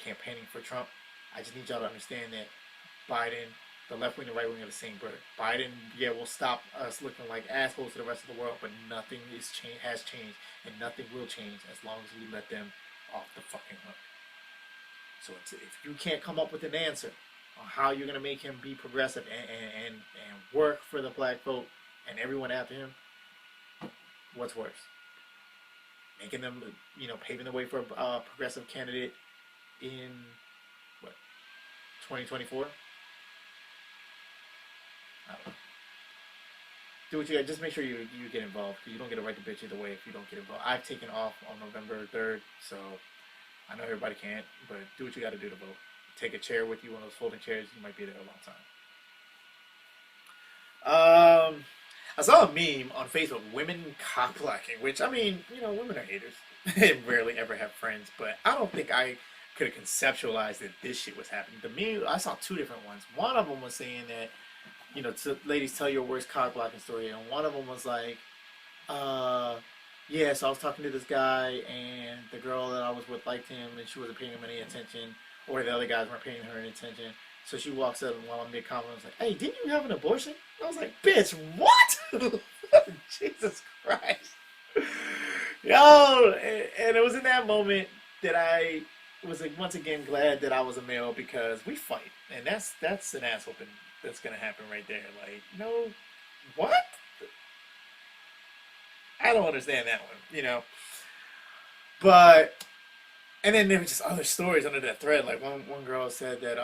campaigning for Trump. I just need y'all to understand that Biden, the left wing and right wing are the same bird. Biden, yeah, will stop us looking like assholes to the rest of the world, but nothing has changed, and nothing will change as long as we let them off the fucking hook. So if you can't come up with an answer on how you're going to make him be progressive and work for the black vote and everyone after him, what's worse? Making them, paving the way for a progressive candidate in, 2024? I don't know. Do what you got. Just make sure you get involved. You don't get a right to bitch either way if you don't get involved. I've taken off on November 3rd, so I know everybody can't, but do what you got to do to vote. Take a chair with you, one of those folding chairs. You might be there a long time. I saw a meme on Facebook, women cockblocking, which, women are haters. They rarely ever have friends, but I don't think I could have conceptualized that this shit was happening. The meme, I saw two different ones. One of them was saying that, ladies, tell your worst cockblocking story, and one of them was like, yeah, so I was talking to this guy, and the girl that I was with liked him, and she wasn't paying him any attention, or the other guys weren't paying her any attention. So she walks up, and while I'm mid-comment, I was like, hey, didn't you have an abortion? And I was like, bitch, what? Jesus Christ. Yo, and it was in that moment that I was, like, once again glad that I was a male, because we fight, and that's an ass whooping that's going to happen right there. Like, no, what? I don't understand that one, But, and then there were just other stories under that thread. Like, one girl said that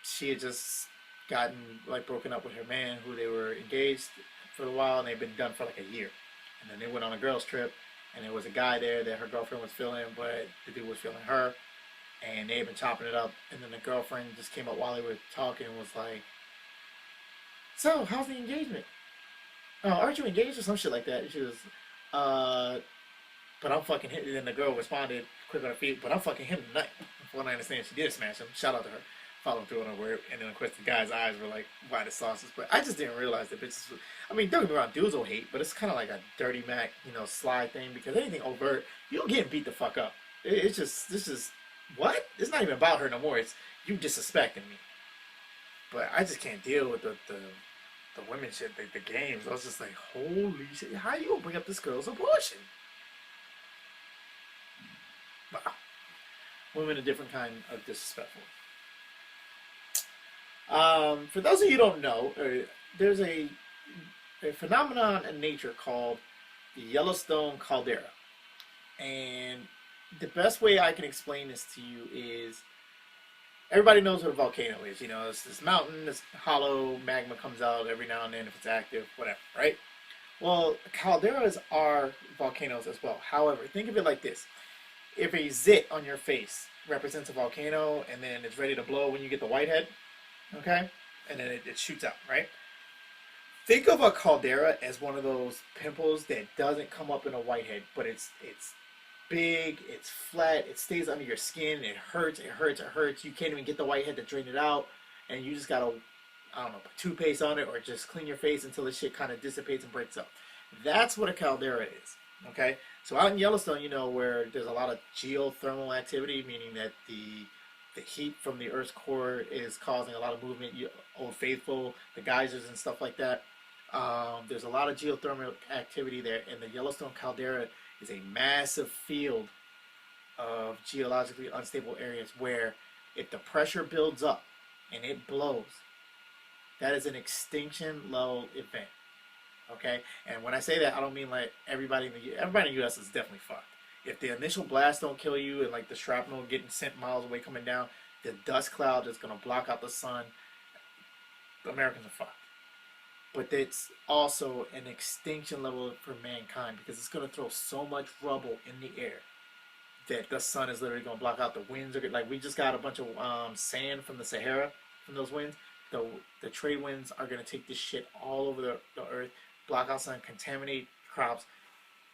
she had just gotten, like, broken up with her man, who they were engaged for a while, and they'd been done for like a year. And then they went on a girls' trip, and there was a guy there that her girlfriend was feeling, but the dude was feeling her, and they had been chopping it up. And then the girlfriend just came up while they were talking and was like, so, how's the engagement? Oh, aren't you engaged or some shit like that? And she was, but I'm fucking him. And then the girl responded quick on her feet, but I'm fucking him tonight. From what I understand, she did smash him. Shout out to her. Following through on her word. And then, of course, the guy's eyes were like white as sauces. But I just didn't realize that bitches, don't get me wrong, dudes will hate, but it's kind of like a dirty Mac, sly thing, because anything overt, you don't get beat the fuck up. It's just, this is, what? It's not even about her no more. It's you disrespecting me. But I just can't deal with the women shit, the games. I was just like, holy shit, how you gonna bring up this girl's abortion? Wow. Women are a different kind of disrespectful. For those of you who don't know, there's a phenomenon in nature called the Yellowstone Caldera. And the best way I can explain this to you is, everybody knows what a volcano is. It's this mountain, this hollow magma comes out every now and then if it's active, whatever, right? Well, calderas are volcanoes as well. However, think of it like this. If a zit on your face represents a volcano, and then it's ready to blow when you get the whitehead, okay? And then it shoots out, right? Think of a caldera as one of those pimples that doesn't come up in a whitehead, but it's big, it's flat, it stays under your skin, it hurts. You can't even get the whitehead to drain it out, and you just gotta, put toothpaste on it or just clean your face until the shit kind of dissipates and breaks up. That's what a caldera is, okay? So out in Yellowstone, where there's a lot of geothermal activity, meaning that the heat from the Earth's core is causing a lot of movement, Old Faithful, the geysers and stuff like that. There's a lot of geothermal activity there, and the Yellowstone Caldera is a massive field of geologically unstable areas where if the pressure builds up and it blows, that is an extinction level event. Okay? And when I say that, I don't mean like everybody in the US is definitely fucked. If the initial blast don't kill you and like the shrapnel getting sent miles away coming down, the dust cloud is going to block out the sun, the Americans are fucked. But it's also an extinction level for mankind, because it's going to throw so much rubble in the air that the sun is literally going to block out. The winds are like, we just got a bunch of sand from the Sahara from those winds. The trade winds are going to take this shit all over the earth, block out sun, contaminate crops.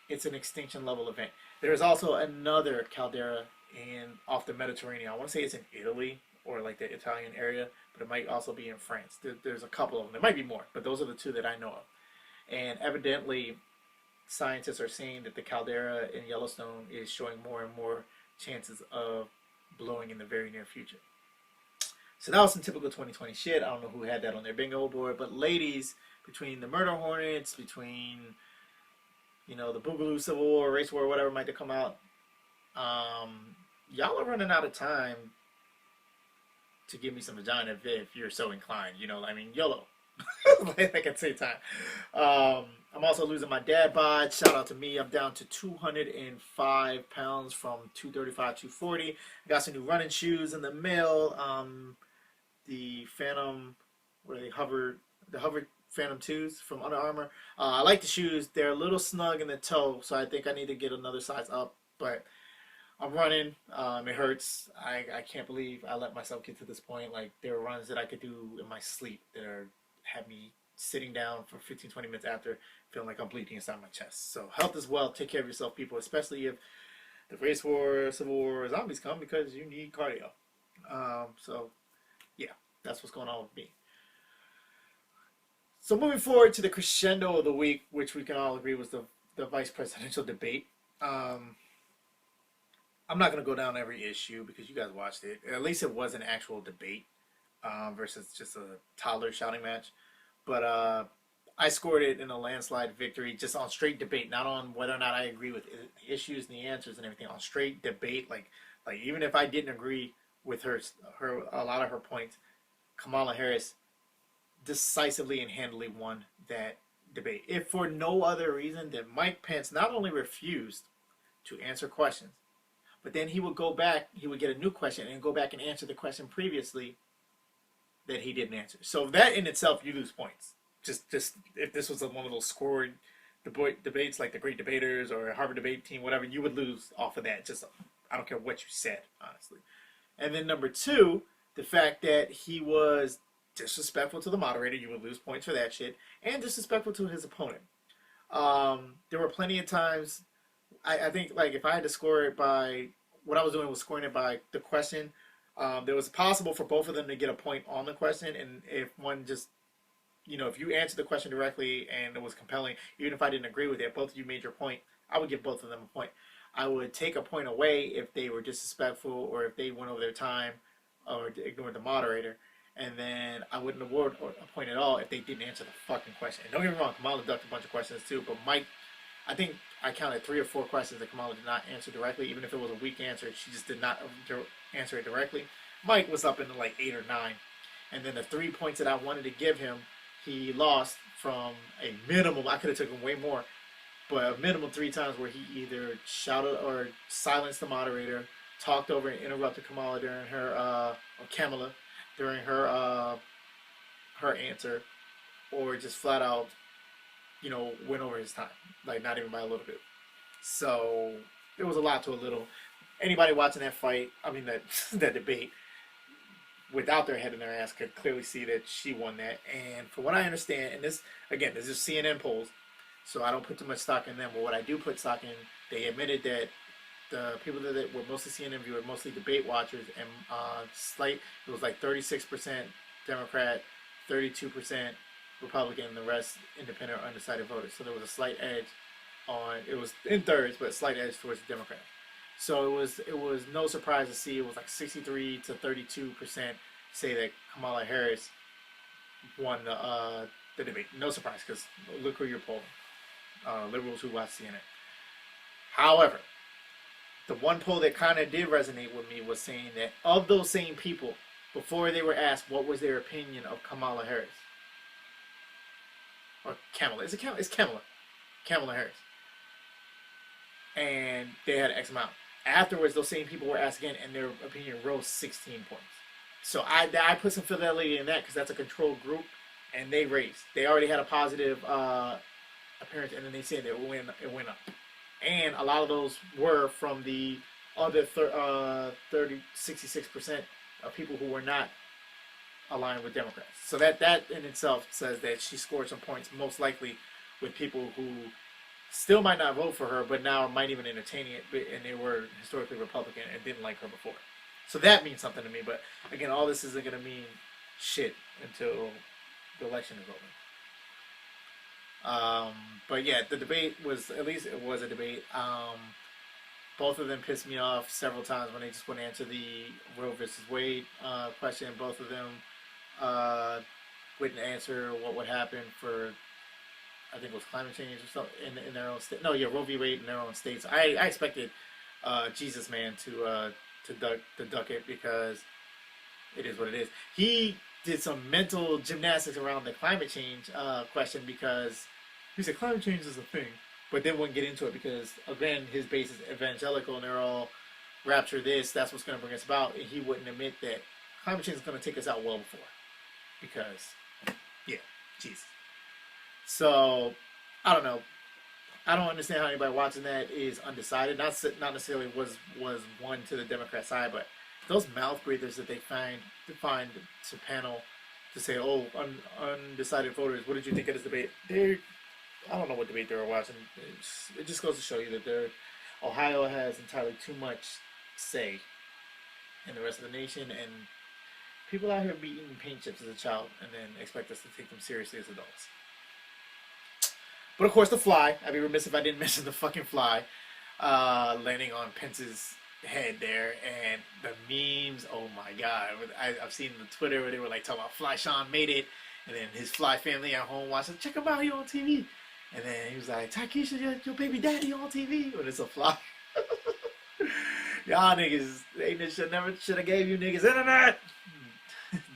It's an extinction level event. There's also another caldera off the Mediterranean. I want to say it's in Italy or like the Italian area, but it might also be in France. There's a couple of them. There might be more, but those are the two that I know of. And evidently, scientists are saying that the caldera in Yellowstone is showing more and more chances of blowing in the very near future. So that was some typical 2020 shit. I don't know who had that on their bingo board, but ladies, between the murder hornets, between, you know, the Boogaloo Civil War, race war, whatever might have come out, y'all are running out of time to give me some vagina if you're so inclined. You know, I mean, YOLO. Like at the same time. I'm also losing my dad bod. Shout out to me. I'm down to 205 pounds from 235, 240. I got some new running shoes in the mail. The Phantom, what are they? The Hover Phantom 2s from Under Armour. I like the shoes. They're a little snug in the toe, so I think I need to get another size up. But I'm running. It hurts. I can't believe I let myself get to this point. Like, there are runs that I could do in my sleep that have me sitting down for 15, 20 minutes after feeling like I'm bleeding inside my chest. So health is wealth. Take care of yourself, people, especially if the race war, civil war, zombies come, because you need cardio. So, yeah, that's what's going on with me. So moving forward to the crescendo of the week, which we can all agree was the vice presidential debate. I'm not going to go down every issue because you guys watched it. At least it was an actual debate versus just a toddler shouting match. But I scored it in a landslide victory just on straight debate, not on whether or not I agree with the issues and the answers and everything. On straight debate, like even if I didn't agree with her a lot of her points, Kamala Harris decisively and handily won that debate. If for no other reason than Mike Pence not only refused to answer questions, but then he would go back, he would get a new question and go back and answer the question previously that he didn't answer. So that in itself, you lose points. Just if this was one of those scored debates like the Great Debaters or Harvard Debate Team, whatever, you would lose off of that. Just, I don't care what you said, honestly. And then number two, the fact that he was disrespectful to the moderator, you would lose points for that shit, and disrespectful to his opponent. There were plenty of times, I think, like, if I had to score it by, what I was doing was scoring it by the question. There was possible for both of them to get a point on the question, and if one just, you know, if you answered the question directly and it was compelling, even if I didn't agree with it, both of you made your point, I would give both of them a point. I would take a point away if they were disrespectful or if they went over their time or ignored the moderator, and then I wouldn't award a point at all if they didn't answer the fucking question. And don't get me wrong, Kamala ducked a bunch of questions too, but Mike, I think I counted 3 or 4 questions that Kamala did not answer directly. Even if it was a weak answer, she just did not answer it directly. Mike was up into like 8 or 9. And then the 3 points that I wanted to give him, he lost from a minimum. I could have taken way more, but a minimum 3 times where he either shouted or silenced the moderator, talked over and interrupted Kamala during her, or Kamala, during her answer, or just flat out, you know, went over his time, like not even by a little bit. So it was a lot to a little. Anybody watching that fight, I mean that debate, without their head in their ass, could clearly see that she won that. And from what I understand, and this again, this is CNN polls, so I don't put too much stock in them. But what I do put stock in, they admitted that the people that were mostly CNN viewers, mostly debate watchers, and it was like 36% Democrat, 32% Republican, and the rest independent or undecided voters. So there was a slight edge on, it was in thirds, but a slight edge towards the Democrats. So it was no surprise to see it was like 63 to 32% say that Kamala Harris won the debate. No surprise, because look who you're polling. Liberals who watch CNN. However, the one poll that kind of did resonate with me was saying that of those same people, before they were asked what was their opinion of Kamala Harris, or Kamala, is it Kamala? It's Kamala Harris. And they had X amount. Afterwards, those same people were asked again, and their opinion rose 16 points. So I put some fidelity in that because that's a controlled group, and they raised. They already had a positive appearance, and then they said that it went up. And a lot of those were from the other 66% of people who were not aligned with Democrats. So that in itself says that she scored some points, most likely with people who still might not vote for her, but now might even entertain it, and they were historically Republican and didn't like her before. So that means something to me. But again, all this isn't going to mean shit until the election is over. But yeah, the debate was, at least it was a debate. both of them pissed me off several times when they just wouldn't answer the Roe versus Wade question. Both of them wouldn't answer what would happen for, I think it was climate change or something in their own state. No, yeah, Roe v. Wade in their own states. I expected Jesus Man to duck it because it is what it is. He did some mental gymnastics around the climate change question because he said climate change is a thing, but then wouldn't get into it because, again, his base is evangelical and they're all rapture this, that's what's going to bring us about. And he wouldn't admit that climate change is going to take us out well before. Because, yeah, Jesus. So, I don't know. I don't understand how anybody watching that is undecided. Not necessarily was one to the Democrat side, but those mouth breathers that they find to panel to say, oh, undecided voters, what did you think of this debate? I don't know what debate they were watching. It just goes to show you that Ohio has entirely too much say in the rest of the nation, and people out here be eating paint chips as a child and then expect us to take them seriously as adults. But of course, the fly. I'd be remiss if I didn't mention the fucking fly landing on Pence's head there, and the memes. Oh my god! I've seen the Twitter where they were like talking about Fly Sean made it, and then his fly family at home watching. Check him out, he on TV. And then he was like, Takesha, your baby daddy on TV when it's a fly. Y'all niggas, they should have gave you niggas internet.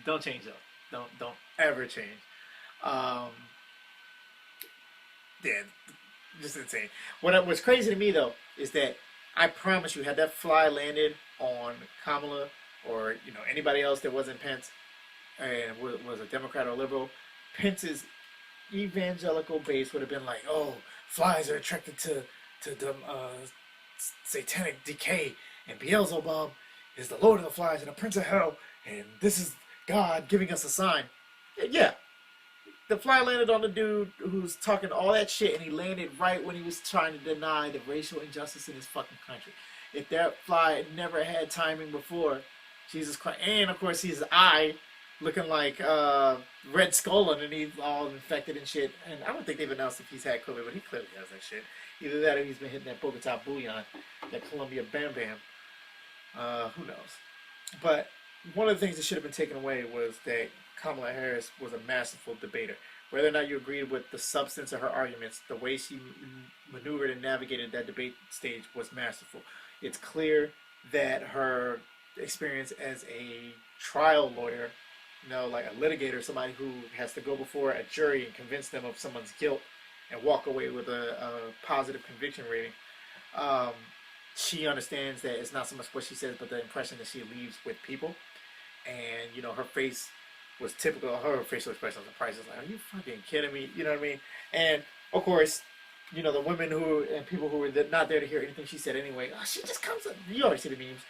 Don't change though. Don't ever change. Yeah, just insane. What's crazy to me though is that I promise you, had that fly landed on Kamala or anybody else that wasn't Pence and was a Democrat or liberal, Pence's evangelical base would have been like, oh, flies are attracted to the satanic decay, and Beelzebub is the Lord of the Flies and the Prince of Hell, and this is God giving us a sign. Yeah. The fly landed on the dude who's talking all that shit, and he landed right when he was trying to deny the racial injustice in his fucking country. If that fly had never had timing before, Jesus Christ. And, of course, his eye looking like Red Skull underneath, all infected and shit. And I don't think they've announced if he's had COVID, but he clearly has that shit. Either that or he's been hitting that Bogota Bouillon, that Columbia Bam Bam. Who knows? But one of the things that should have been taken away was that Kamala Harris was a masterful debater. Whether or not you agreed with the substance of her arguments, the way she maneuvered and navigated that debate stage was masterful. It's clear that her experience as a trial lawyer, like a litigator, somebody who has to go before a jury and convince them of someone's guilt and walk away with a positive conviction rating, she understands that it's not so much what she says, but the impression that she leaves with people. And, her face was typical. Her facial expression on the Price is like, are you fucking kidding me? You know what I mean? And, of course, the women and people who were not there to hear anything she said anyway, she just comes up. You always see the memes.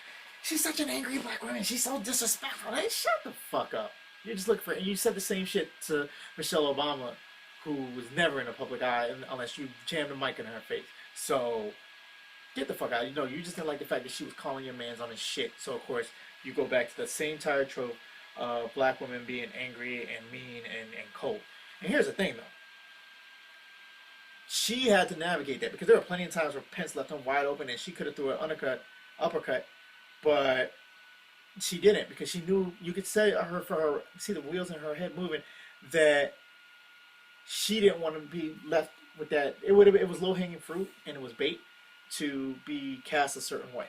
She's such an angry black woman. She's so disrespectful. Hey, shut the fuck up. You just look for it. And you said the same shit to Michelle Obama, who was never in the public eye unless you jammed a mic in her face. So, get the fuck out. You just didn't like the fact that she was calling your mans on his shit. So, of course, you go back to the same tired trope of black women being angry and mean and cold. And here's the thing, though. She had to navigate that because there were plenty of times where Pence left him wide open and she could have threw an uppercut, but she didn't because she knew you could see the wheels in her head moving, that she didn't want to be left with that. It was low hanging fruit and it was bait to be cast a certain way.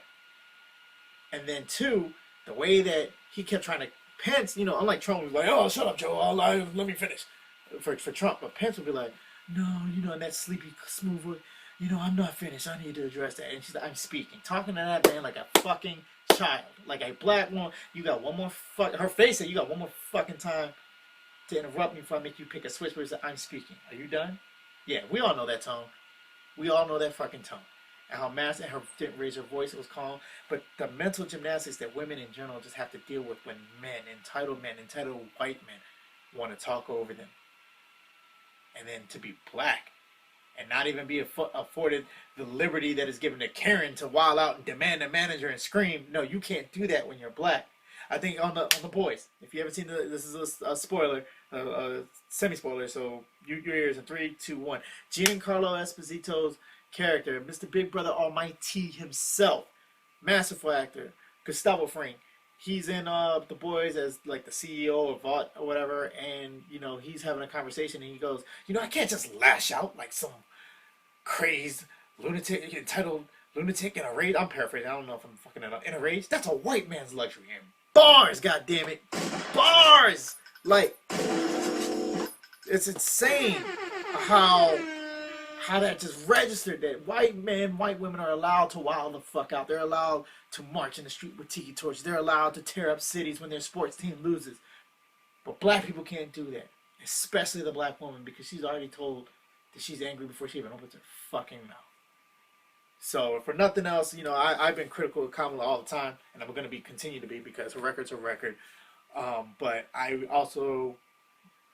And then two, the way that he kept trying to Pence, unlike Trump, was like, oh, shut up, Joe, let me finish. For Trump, but Pence would be like, no, in that sleepy, smooth voice, I'm not finished. I need to address that. And she's like, I'm speaking. Talking to that man like a fucking child. Like a black woman. You got one more her face said, you got one more fucking time to interrupt me before I make you pick a switch where he said, I'm speaking. Are you done? Yeah, we all know that tone. We all know that fucking tone. And how massive, and her didn't raise her voice, it was calm. But the mental gymnastics that women in general just have to deal with when entitled white men, want to talk over them. And then to be black and not even be afforded the liberty that is given to Karen to wild out and demand a manager and scream. No, you can't do that when you're black. I think on the Boys, if you haven't seen this is a spoiler, a semi-spoiler, so your ears in 3, 2, 1. Giancarlo Esposito's character, Mr. Big Brother Almighty himself, masterful actor, Gustavo Fring. He's in the Boys as like the CEO of Vought or whatever, and he's having a conversation, and he goes, I can't just lash out like some crazed lunatic, entitled lunatic in a rage. I'm paraphrasing. I don't know if I'm fucking it up. In a rage, that's a white man's luxury. And bars, goddammit, bars. Like, it's insane how that just registered that white men, white women are allowed to wild the fuck out. They're allowed to march in the street with tiki torches. They're allowed to tear up cities when their sports team loses. But black people can't do that, especially the black woman, because she's already told that she's angry before she even opens her fucking mouth. So, for nothing else, I've been critical of Kamala all the time, and I'm going to continue to be, because her record's a record. But I also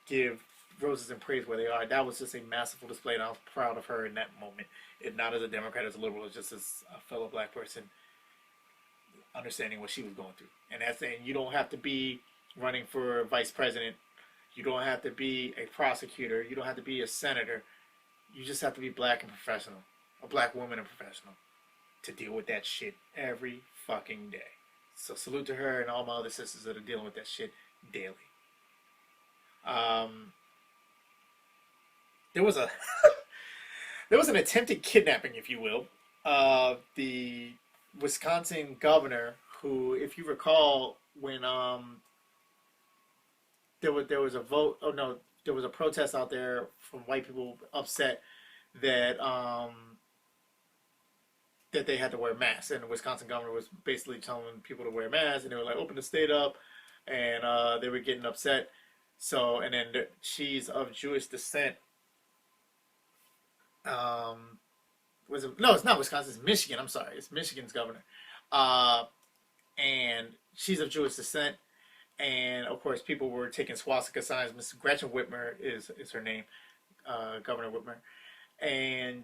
give roses and praise where they are. That was just a masterful display, and I was proud of her in that moment. It not as a Democrat, as a liberal, it's just as a fellow black person understanding what she was going through. And that's saying you don't have to be running for vice president. You don't have to be a prosecutor. You don't have to be a senator. You just have to be black and professional. A black woman and professional to deal with that shit every fucking day. So salute to her and all my other sisters that are dealing with that shit daily. There was an attempted kidnapping, if you will, of the Wisconsin governor, who, if you recall, when there was a vote. Oh no, there was a protest out there from white people upset that that they had to wear masks, and the Wisconsin governor was basically telling people to wear masks, and they were like, open the state up, and they were getting upset. So, and then she's of Jewish descent. No, it's not Wisconsin, it's Michigan. I'm sorry, it's Michigan's governor. And she's of Jewish descent, and of course people were taking swastika signs. Miss Gretchen Whitmer is her name, Governor Whitmer. And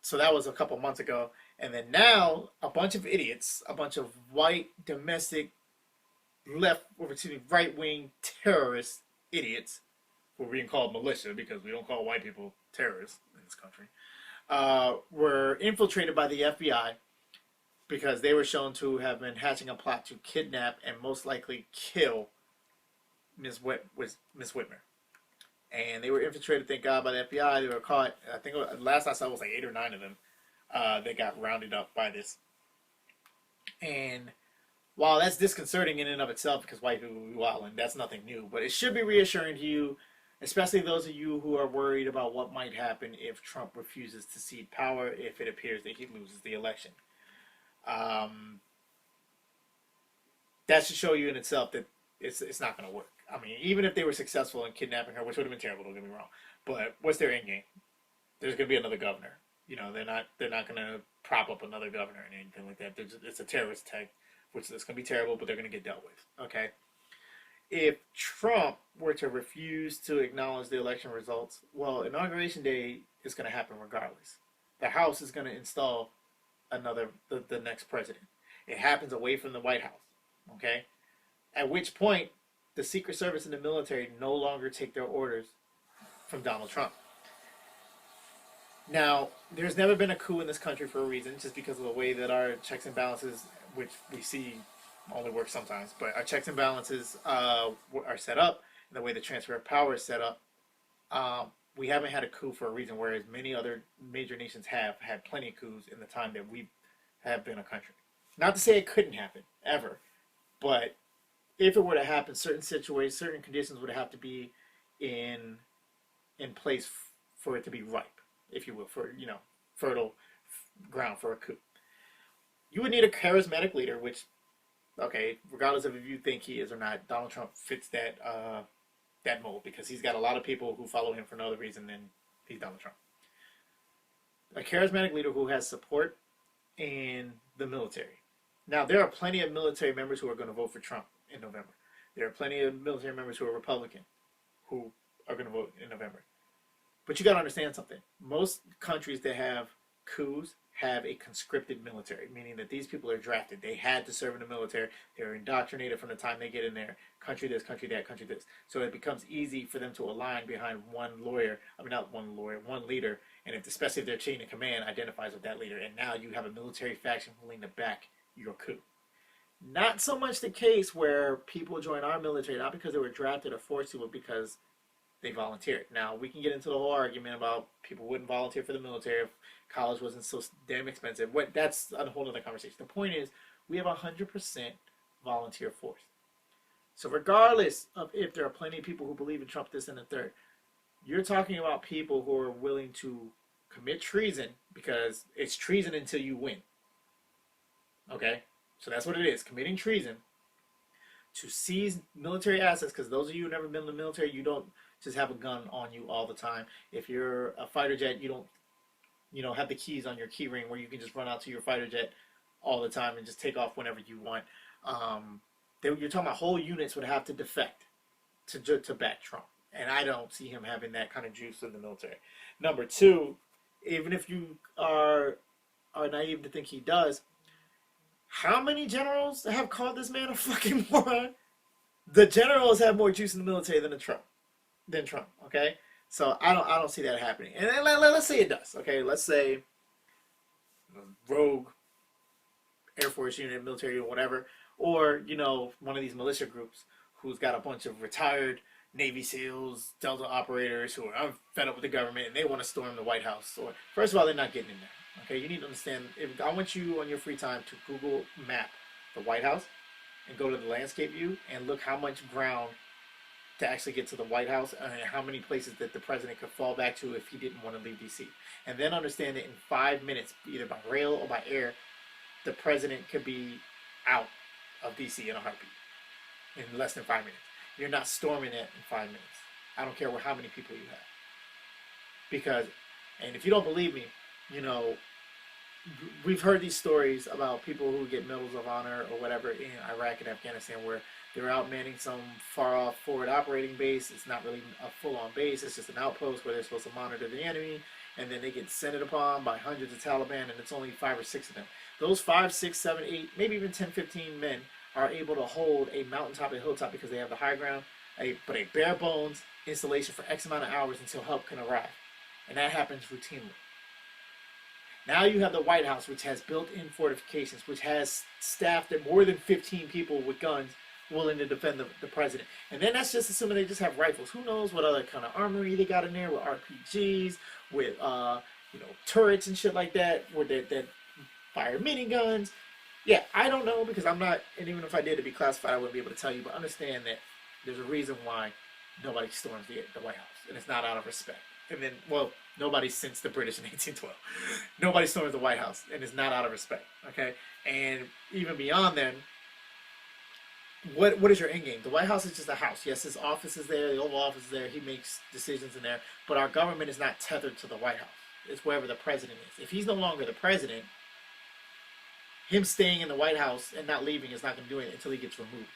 so that was a couple months ago. And then now a bunch of idiots, a bunch of white domestic right-wing terrorist idiots, who are being called militia because we don't call white people terrorists in this country, were infiltrated by the FBI because they were shown to have been hatching a plot to kidnap and most likely kill Ms. Whitmer. And they were infiltrated, thank God, by the FBI. They were caught. I think last I saw it was like 8 or 9 of them. They got rounded up by this. And while that's disconcerting in and of itself, because white people be wilding, that's nothing new. But it should be reassuring to you, especially those of you who are worried about what might happen if Trump refuses to cede power, if it appears that he loses the election. That should show you in itself that it's not going to work. I mean, even if they were successful in kidnapping her, which would have been terrible, don't get me wrong, but what's their end game? There's going to be another governor. They're not going to prop up another governor and anything like that. It's a terrorist attack, which is going to be terrible, but they're going to get dealt with. Okay. If Trump were to refuse to acknowledge the election results, well, Inauguration Day is going to happen regardless. The House is going to install the next president. It happens away from the White House. Okay. At which point, the Secret Service and the military no longer take their orders from Donald Trump. Now, there's never been a coup in this country for a reason, just because of the way that our checks and balances, which we see only work sometimes, but our checks and balances are set up, and the way the transfer of power is set up. We haven't had a coup for a reason, whereas many other major nations have had plenty of coups in the time that we have been a country. Not to say it couldn't happen, ever, but if it were to happen, certain situations, certain conditions would have to be in place for it to be ripe, if you will, for fertile ground for a coup. You would need a charismatic leader, which, okay, regardless of if you think he is or not, Donald Trump fits that mold, because he's got a lot of people who follow him for no other reason than he's Donald Trump. A charismatic leader who has support in the military. Now, there are plenty of military members who are going to vote for Trump in November. There are plenty of military members who are Republican who are going to vote in November. But you got to understand something. Most countries that have coups have a conscripted military, meaning that these people are drafted. They had to serve in the military. They're indoctrinated from the time they get in there. Country this, country that, country this. So it becomes easy for them to align behind one leader. And especially if their chain of command identifies with that leader. And now you have a military faction willing to back your coup. Not so much the case where people join our military, not because they were drafted or forced to, but because they volunteered. Now, we can get into the whole argument about people wouldn't volunteer for the military if college wasn't so damn expensive. That's a whole other conversation. The point is, we have 100% volunteer force. So regardless of if there are plenty of people who believe in Trump this and the third, you're talking about people who are willing to commit treason, because it's treason until you win. Okay? So that's what it is, committing treason, to seize military assets, because those of you who have never been in the military, you don't just have a gun on you all the time. If you're a fighter jet, you don't have the keys on your key ring where you can just run out to your fighter jet all the time and just take off whenever you want. You're talking about whole units would have to defect to back Trump. And I don't see him having that kind of juice in the military. Number two, even if you are naive to think he does, how many generals have called this man a fucking moron? The generals have more juice in the military than Trump. Okay, so I don't see that happening. And then let's say it does. Okay, let's say rogue Air Force unit, military unit, whatever, or one of these militia groups who's got a bunch of retired Navy SEALs, Delta operators who are fed up with the government and they want to storm the White House. So first of all, they're not getting in there. Okay, you need to understand, I want you on your free time to Google map the White House and go to the landscape view and look how much ground to actually get to the White House and how many places that the president could fall back to if he didn't want to leave D.C. And then understand that in 5 minutes, either by rail or by air, the president could be out of D.C. in a heartbeat in less than 5 minutes. You're not storming it in 5 minutes. I don't care how many people you have. Because, and if you don't believe me, we've heard these stories about people who get medals of honor or whatever in Iraq and Afghanistan where they're out manning some far-off forward operating base. It's not really a full-on base. It's just an outpost where they're supposed to monitor the enemy, and then they get descended upon by hundreds of Taliban, and it's only 5 or 6 of them. Those 5, 6, 7, 8, maybe even 10, 15 men are able to hold a mountaintop, a hilltop, because they have the high ground, but a bare-bones installation for X amount of hours until help can arrive. And that happens routinely. Now you have the White House, which has built-in fortifications, which has staffed at more than 15 people with guns willing to defend the president. And then that's just assuming they just have rifles. Who knows what other kind of armory they got in there with RPGs, with turrets and shit like that, that fire miniguns. Yeah, I don't know because I'm not, and even if I did to be classified, I wouldn't be able to tell you. But understand that there's a reason why nobody storms the White House, and it's not out of respect. And then, nobody since the British in 1812. Nobody storms the White House, and it's not out of respect, okay? And even beyond then, what is your end game? The White House is just a house. Yes, his office is there, the Oval Office is there, he makes decisions in there, but our government is not tethered to the White House. It's wherever the president is. If he's no longer the president, him staying in the White House and not leaving is not going to do it until he gets removed.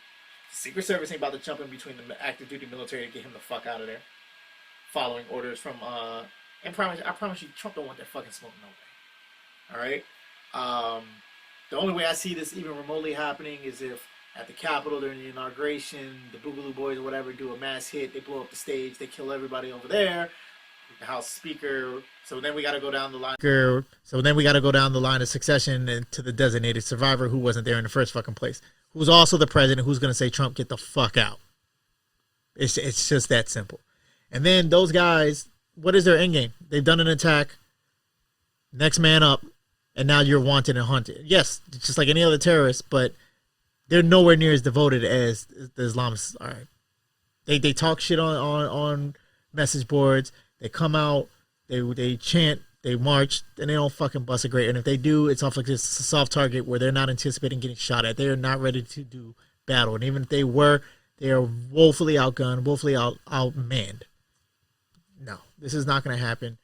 The Secret Service ain't about to jump in between the active duty military to get him the fuck out of there. Following orders from, I promise you, Trump don't want that fucking smoke no way. Alright? The only way I see this even remotely happening is if at the Capitol during the inauguration, the Boogaloo Boys or whatever do a mass hit, they blow up the stage, they kill everybody over there, the House Speaker, so then we gotta go down the line of succession to the designated survivor who wasn't there in the first fucking place. Who's also the president, who's gonna say, Trump, get the fuck out. It's just that simple. And then those guys, what is their end game? They've done an attack, next man up, and now you're wanted and hunted. Yes, it's just like any other terrorist, but they're nowhere near as devoted as the Islamists are. They talk shit on message boards. They come out, they chant, they march, and they don't fucking bust a grape. And if they do, it's off like this soft target where they're not anticipating getting shot at. They are not ready to do battle. And even if they were, they are woefully outgunned, woefully outmanned. No, this is not going to happen.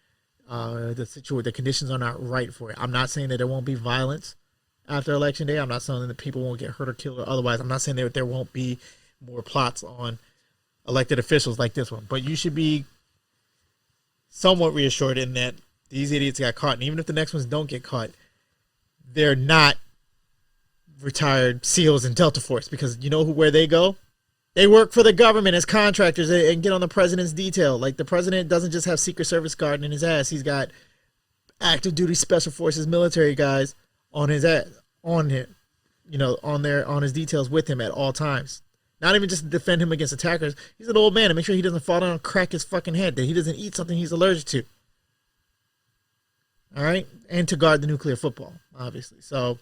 The conditions are not right for it. I'm not saying that there won't be violence after Election Day. I'm not saying that people won't get hurt or killed or otherwise. I'm not saying that there won't be more plots on elected officials like this one. But you should be somewhat reassured in that these idiots got caught. And even if the next ones don't get caught, they're not retired SEALs in Delta Force, because you know where they go? They work for the government as contractors and get on the president's detail. Like, the president doesn't just have Secret Service guarding his ass. He's got active duty special forces military guys on his ass, on him, on his details with him at all times. Not even just to defend him against attackers. He's an old man to make sure he doesn't fall down and crack his fucking head, that he doesn't eat something he's allergic to. All right? And to guard the nuclear football, obviously. So,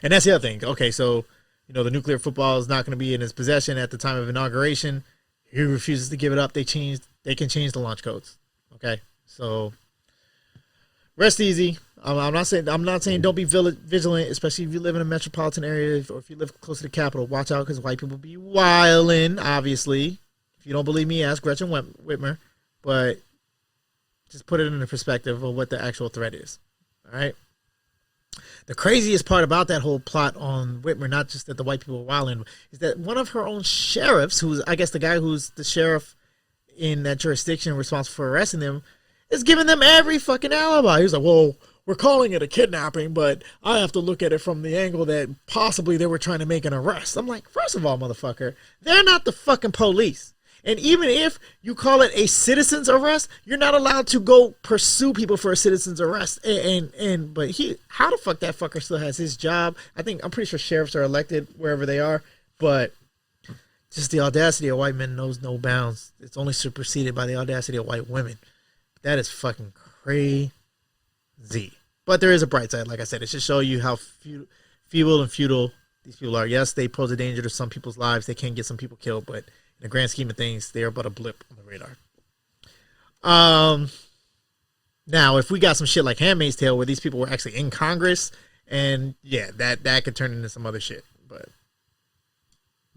and that's the other thing. Okay, so, the nuclear football is not going to be in his possession at the time of inauguration. He refuses to give it up. They can change the launch codes. Okay? So, rest easy. I'm not saying don't be vigilant, especially if you live in a metropolitan area or if you live close to the capital. Watch out, because white people be wildin', obviously. If you don't believe me, ask Gretchen Whitmer. But just put it in the perspective of what the actual threat is. All right? The craziest part about that whole plot on Whitmer, not just that the white people were wildin', is that one of her own sheriffs, who's, I guess, the guy who's the sheriff in that jurisdiction responsible for arresting them, is giving them every fucking alibi. He's like, well, we're calling it a kidnapping, but I have to look at it from the angle that possibly they were trying to make an arrest. I'm like, first of all, motherfucker, they're not the fucking police. And even if you call it a citizen's arrest, you're not allowed to go pursue people for a citizen's arrest. But how the fuck that fucker still has his job? I'm pretty sure sheriffs are elected wherever they are, but just the audacity of white men knows no bounds. It's only superseded by the audacity of white women. That is fucking crazy. But there is a bright side, like I said. It should show you how feeble and futile these people are. Yes, they pose a danger to some people's lives. They can get some people killed, but in the grand scheme of things, they are but a blip on the radar. Now, if we got some shit like Handmaid's Tale, where these people were actually in Congress, and yeah, that could turn into some other shit. But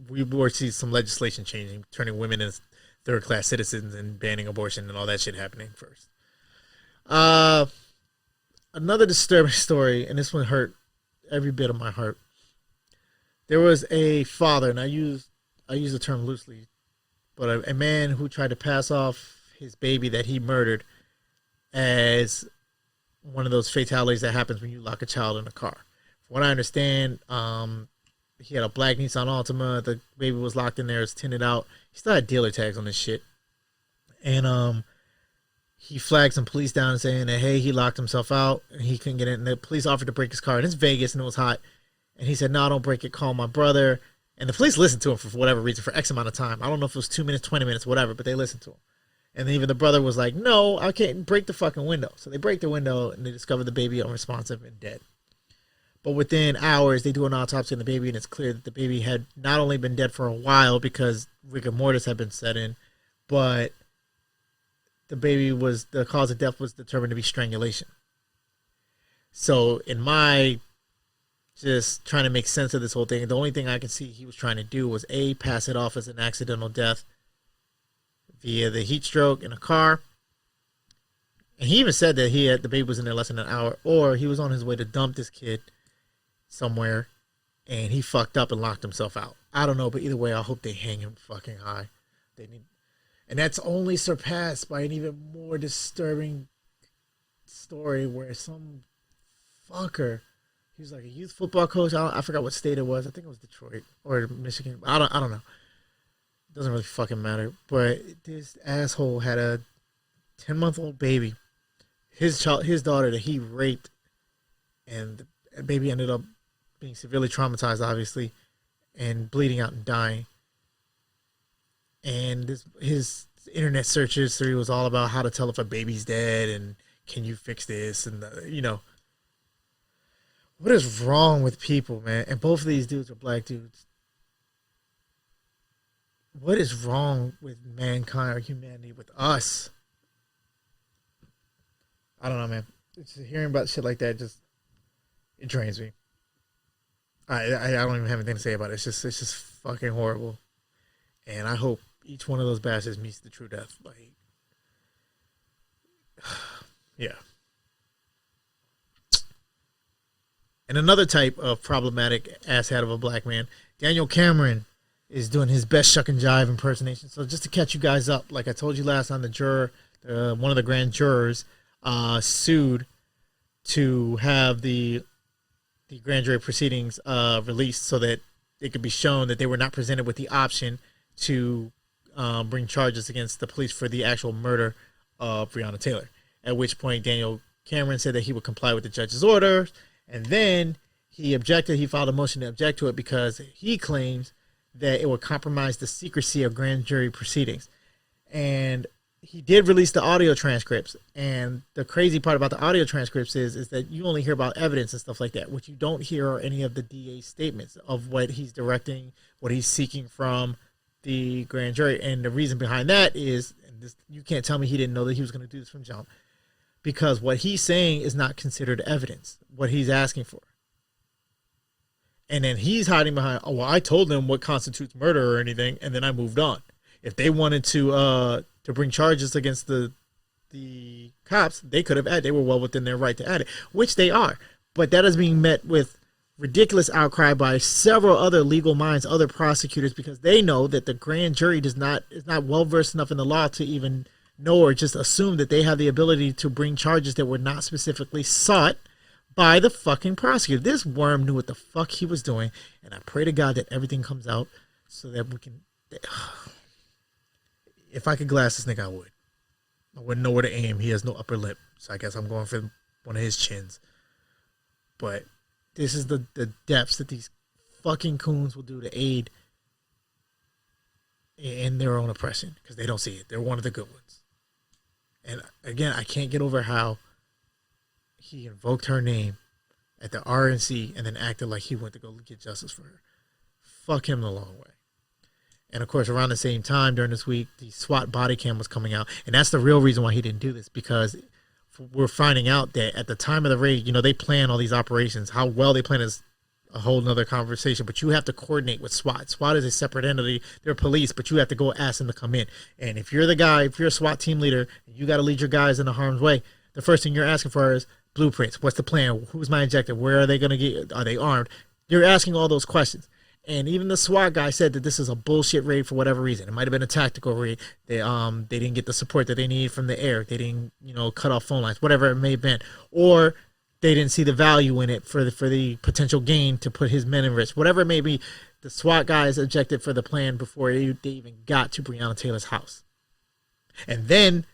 we will see some legislation changing, turning women into third-class citizens and banning abortion and all that shit happening first. Another disturbing story, and this one hurt every bit of my heart. There was a father, and I use the term loosely, but a man who tried to pass off his baby that he murdered as one of those fatalities that happens when you lock a child in a car. From what I understand, he had a black Nissan Altima. The baby was locked in there. It was tinted out. He still had dealer tags on this shit. And he flagged some police down saying that, hey, he locked himself out and he couldn't get in. And the police offered to break his car. And it's Vegas and it was hot. And he said, no, don't break it. Call my brother. And the police listened to him for whatever reason, for X amount of time. I don't know if it was 2 minutes, 20 minutes, whatever, but they listened to him. And even the brother was like, no, I can't break the fucking window. So they break the window and they discover the baby unresponsive and dead. But within hours, they do an autopsy on the baby, and it's clear that the baby had not only been dead for a while because rigor mortis had been set in, but the cause of death was determined to be strangulation. So in my just trying to make sense of this whole thing, the only thing I can see he was trying to do was A, pass it off as an accidental death via the heat stroke in a car. And he even said that the baby was in there less than an hour, or he was on his way to dump this kid somewhere and he fucked up and locked himself out. I don't know, but either way, I hope they hang him fucking high. And that's only surpassed by an even more disturbing story where some fucker, he was like a youth football coach. I forgot what state it was. I think it was Detroit or Michigan. I don't know. It doesn't really fucking matter. But this asshole had a 10-month-old baby. His daughter that he raped, and the baby ended up being severely traumatized, obviously, and bleeding out and dying. And his internet search history was all about how to tell if a baby's dead and can you fix this, and what is wrong with people, man? And both of these dudes are black dudes. What is wrong with mankind or humanity, with us? I don't know, man. It's hearing about shit like that, it drains me. I don't even have anything to say about it. It's just fucking horrible. And I hope each one of those bastards meets the true death. Like, yeah. And another type of problematic asshat of a black man, Daniel Cameron, is doing his best shuck and jive impersonation. So just to catch you guys up, like I told you last time, one of the grand jurors sued to have the the grand jury proceedings released so that it could be shown that they were not presented with the option to bring charges against the police for the actual murder of Breonna Taylor. At which point, Daniel Cameron said that he would comply with the judge's order, and then he objected. He filed a motion to object to it because he claims that it would compromise the secrecy of grand jury proceedings. And he did release the audio transcripts, and the crazy part about the audio transcripts is that you only hear about evidence and stuff like that. What you don't hear are any of the DA's statements of what he's directing, what he's seeking from the grand jury. And the reason behind that is, and this, you can't tell me he didn't know that he was going to do this from jump, because what he's saying is not considered evidence, what he's asking for. And then he's hiding behind, oh, well, I told them what constitutes murder or anything, and then I moved on. If they wanted to bring charges against the cops, they could have added. They were well within their right to add it, which they are. But that is being met with ridiculous outcry by several other legal minds, other prosecutors, because they know that the grand jury is not well versed enough in the law to even know or just assume that they have the ability to bring charges that were not specifically sought by the fucking prosecutor. This worm knew what the fuck he was doing, and I pray to God that everything comes out so that we can. If I could glass this nigga, I would. I wouldn't know where to aim. He has no upper lip, so I guess I'm going for one of his chins. But this is the depths that these fucking coons will do to aid in their own oppression, because they don't see it. They're one of the good ones. And again, I can't get over how he invoked her name at the RNC and then acted like he went to go get justice for her. Fuck him the long way. And of course, around the same time during this week, the SWAT body cam was coming out. And that's the real reason why he didn't do this, because we're finding out that at the time of the raid, you know, they plan all these operations. How well they plan is a whole nother conversation, but you have to coordinate with SWAT. SWAT is a separate entity. They're police, but you have to go ask them to come in. And if you're the guy, if you're a SWAT team leader, and you got to lead your guys into harm's way, the first thing you're asking for is blueprints. What's the plan? Who's my objective? Where are they going to get? Are they armed? You're asking all those questions. And even the SWAT guy said that this is a bullshit raid for whatever reason. It might have been a tactical raid. They didn't get the support that they needed from the air. They didn't, cut off phone lines, whatever it may have been. Or they didn't see the value in it for the potential gain to put his men in risk. Whatever it may be, the SWAT guys objected for the plan before they even got to Breonna Taylor's house. And then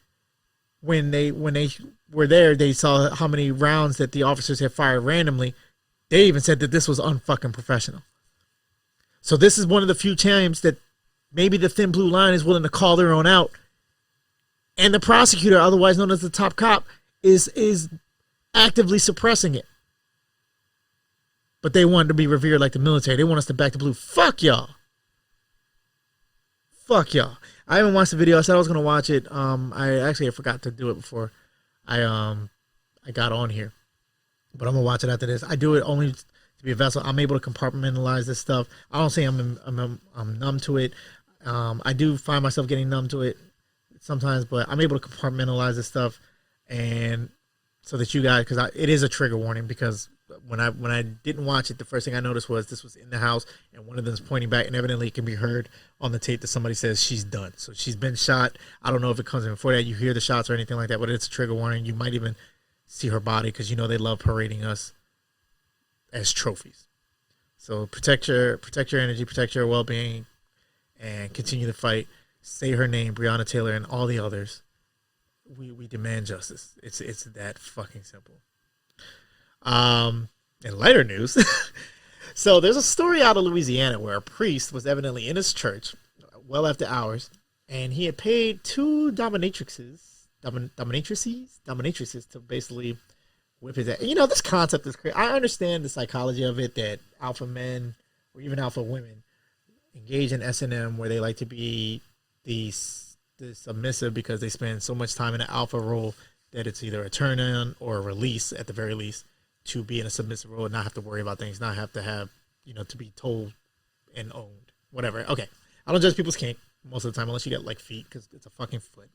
when they were there, they saw how many rounds that the officers had fired randomly. They even said that this was unfucking professional. So this is one of the few times that maybe the thin blue line is willing to call their own out. And the prosecutor, otherwise known as the top cop, is actively suppressing it. But they want to be revered like the military. They want us to back the blue. Fuck y'all. Fuck y'all. I haven't watched the video. I said I was going to watch it. I forgot to do it before I got on here. But I'm going to watch it after this. I do it only to be a vessel. I'm able to compartmentalize this stuff. I don't say I'm numb to it. I do find myself getting numb to it sometimes, but I'm able to compartmentalize this stuff, and so that you guys, because it is a trigger warning, because when I didn't watch it, the first thing I noticed was this was in the house, and one of them is pointing back, and evidently it can be heard on the tape that somebody says she's done. So she's been shot. I don't know if it comes in before that. You hear the shots or anything like that, but it's a trigger warning. You might even see her body, because they love parading us as trophies. So protect your energy, protect your well-being, and continue the fight. Say her name, Breonna Taylor, and all the others. We demand justice. It's that fucking simple. In lighter news, so there's a story out of Louisiana where a priest was evidently in his church well after hours, and he had paid two dominatrices to basically whip his ass. This concept is crazy. I understand the psychology of it, that alpha men or even alpha women engage in S&M where they like to be the submissive, because they spend so much time in an alpha role that it's either a turn on or a release, at the very least, to be in a submissive role and not have to worry about things, not have to have, to be told and owned, whatever. Okay. I don't judge people's kink most of the time, unless you got feet, because it's a fucking foot.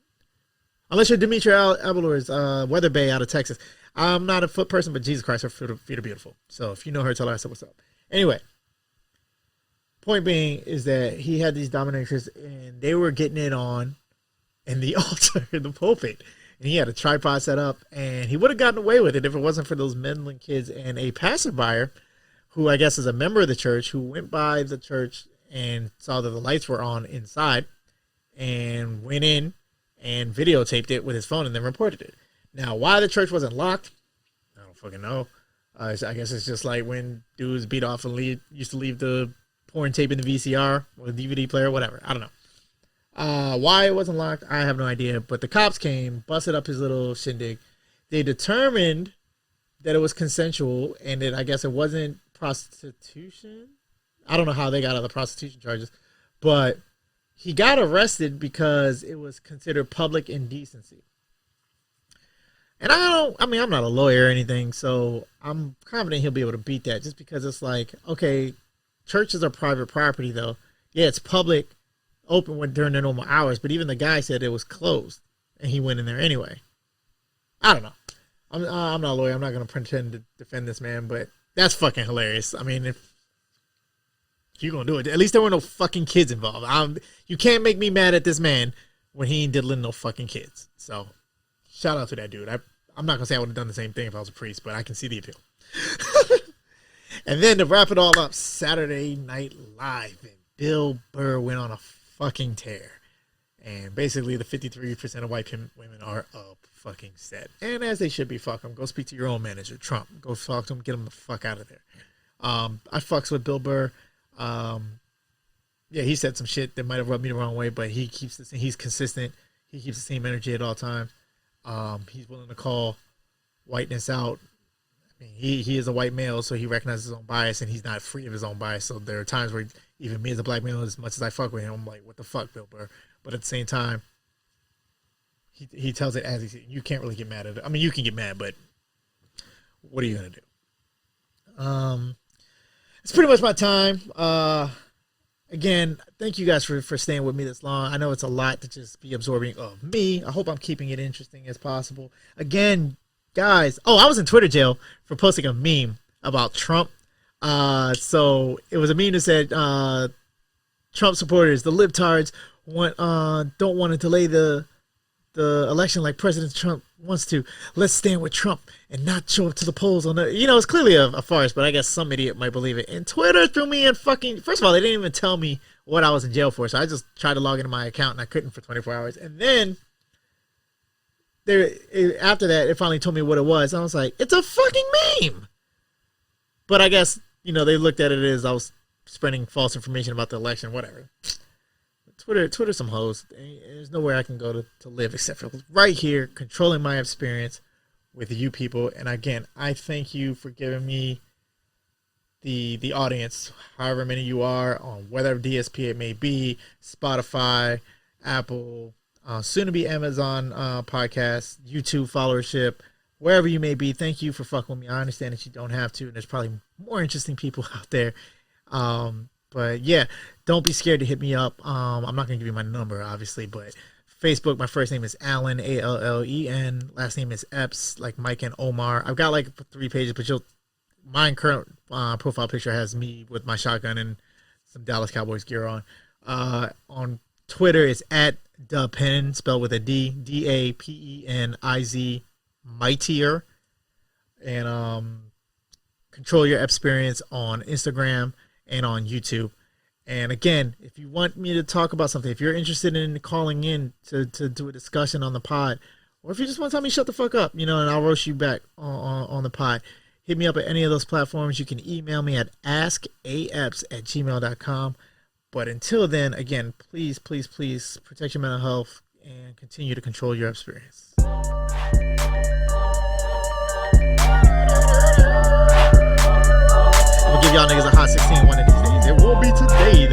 Unless you're Demetri Abelor's Weather Bay out of Texas. I'm not a foot person, but Jesus Christ, her feet are beautiful. So if you know her, tell her I said what's up. Anyway, point being is that he had these dominatrix, and they were getting it on in the altar, in the pulpit. And he had a tripod set up, and he would have gotten away with it if it wasn't for those meddling kids and a passerby who I guess is a member of the church, who went by the church and saw that the lights were on inside and went in and videotaped it with his phone and then reported it. Now, why the church wasn't locked, I don't fucking know. I guess it's just like when dudes beat off and used to leave the porn tape in the VCR or the DVD player, whatever. I don't know. Why it wasn't locked, I have no idea. But the cops came, busted up his little shindig. They determined that it was consensual and that I guess it wasn't prostitution. I don't know how they got out of the prostitution charges, but he got arrested because it was considered public indecency. And I'm not a lawyer or anything, so I'm confident he'll be able to beat that just because it's like, okay, churches are private property though. Yeah, it's public, open during their normal hours, but even the guy said it was closed and he went in there anyway. I don't know. I'm not a lawyer. I'm not going to pretend to defend this man, but that's fucking hilarious. I mean, if you're going to do it, at least there were no fucking kids involved. You can't make me mad at this man when he ain't diddling no fucking kids. So shout out to that dude. I'm not going to say I would have done the same thing if I was a priest, but I can see the appeal. And then to wrap it all up, Saturday Night Live. And Bill Burr went on a fucking tear. And basically the 53% of white women are fucking set. And as they should be, fuck them. Go speak to your own manager, Trump. Go talk to him, get him the fuck out of there. I fucks with Bill Burr. Yeah, he said some shit that might have rubbed me the wrong way, but he's consistent. He keeps the same energy at all times. He's willing to call whiteness out. I mean, he is a white male, so he recognizes his own bias, and he's not free of his own bias. So there are times where even me as a black male, as much as I fuck with him, I'm like, what the fuck, Bill Burr? But at the same time, he tells it as he sees. You can't really get mad at it. I mean, you can get mad, but what are you gonna do? It's pretty much my time. Again, thank you guys for staying with me this long. I know it's a lot to just be absorbing of me. I hope I'm keeping it interesting as possible. Again, guys. Oh, I was in Twitter jail for posting a meme about Trump. So it was a meme that said, Trump supporters, the libtards don't want to delay the election like President Trump wants to. Let's stand with Trump and not show up to the polls on the. It's clearly a farce, but I guess some idiot might believe it. And Twitter threw me in fucking. First of all, they didn't even tell me what I was in jail for, so I just tried to log into my account and I couldn't for 24 hours. And then after that, it finally told me what it was. I was like, it's a fucking meme. But I guess they looked at it as I was spreading false information about the election, whatever. Twitter some hoes. There's nowhere I can go to live except for right here, controlling my experience with you people. And again, I thank you for giving me the audience, however many you are, on whatever DSP it may be, Spotify, Apple, soon to be Amazon podcast, YouTube followership, wherever you may be. Thank you for fucking with me. I understand that you don't have to, and there's probably more interesting people out there. But yeah, don't be scared to hit me up. I'm not going to give you my number, obviously, but Facebook, my first name is Allen, Allen. Last name is Epps, like Mike and Omar. I've got like 3 pages, but my current profile picture has me with my shotgun and some Dallas Cowboys gear on. On Twitter, it's at DaPen, spelled with a D, DAPENIZ, mightier. And Control Your Epps-perience on Instagram and on YouTube. And again, if you want me to talk about something, if you're interested in calling in to do a discussion on the pod, or if you just want to tell me shut the fuck up, and I'll roast you back on the pod, hit me up at any of those platforms. You can email me at askapps@gmail.com. But until then, again, please, please, please protect your mental health and continue to control your experience. I'm gonna give y'all niggas a hot 16 one of these days. It won't be today,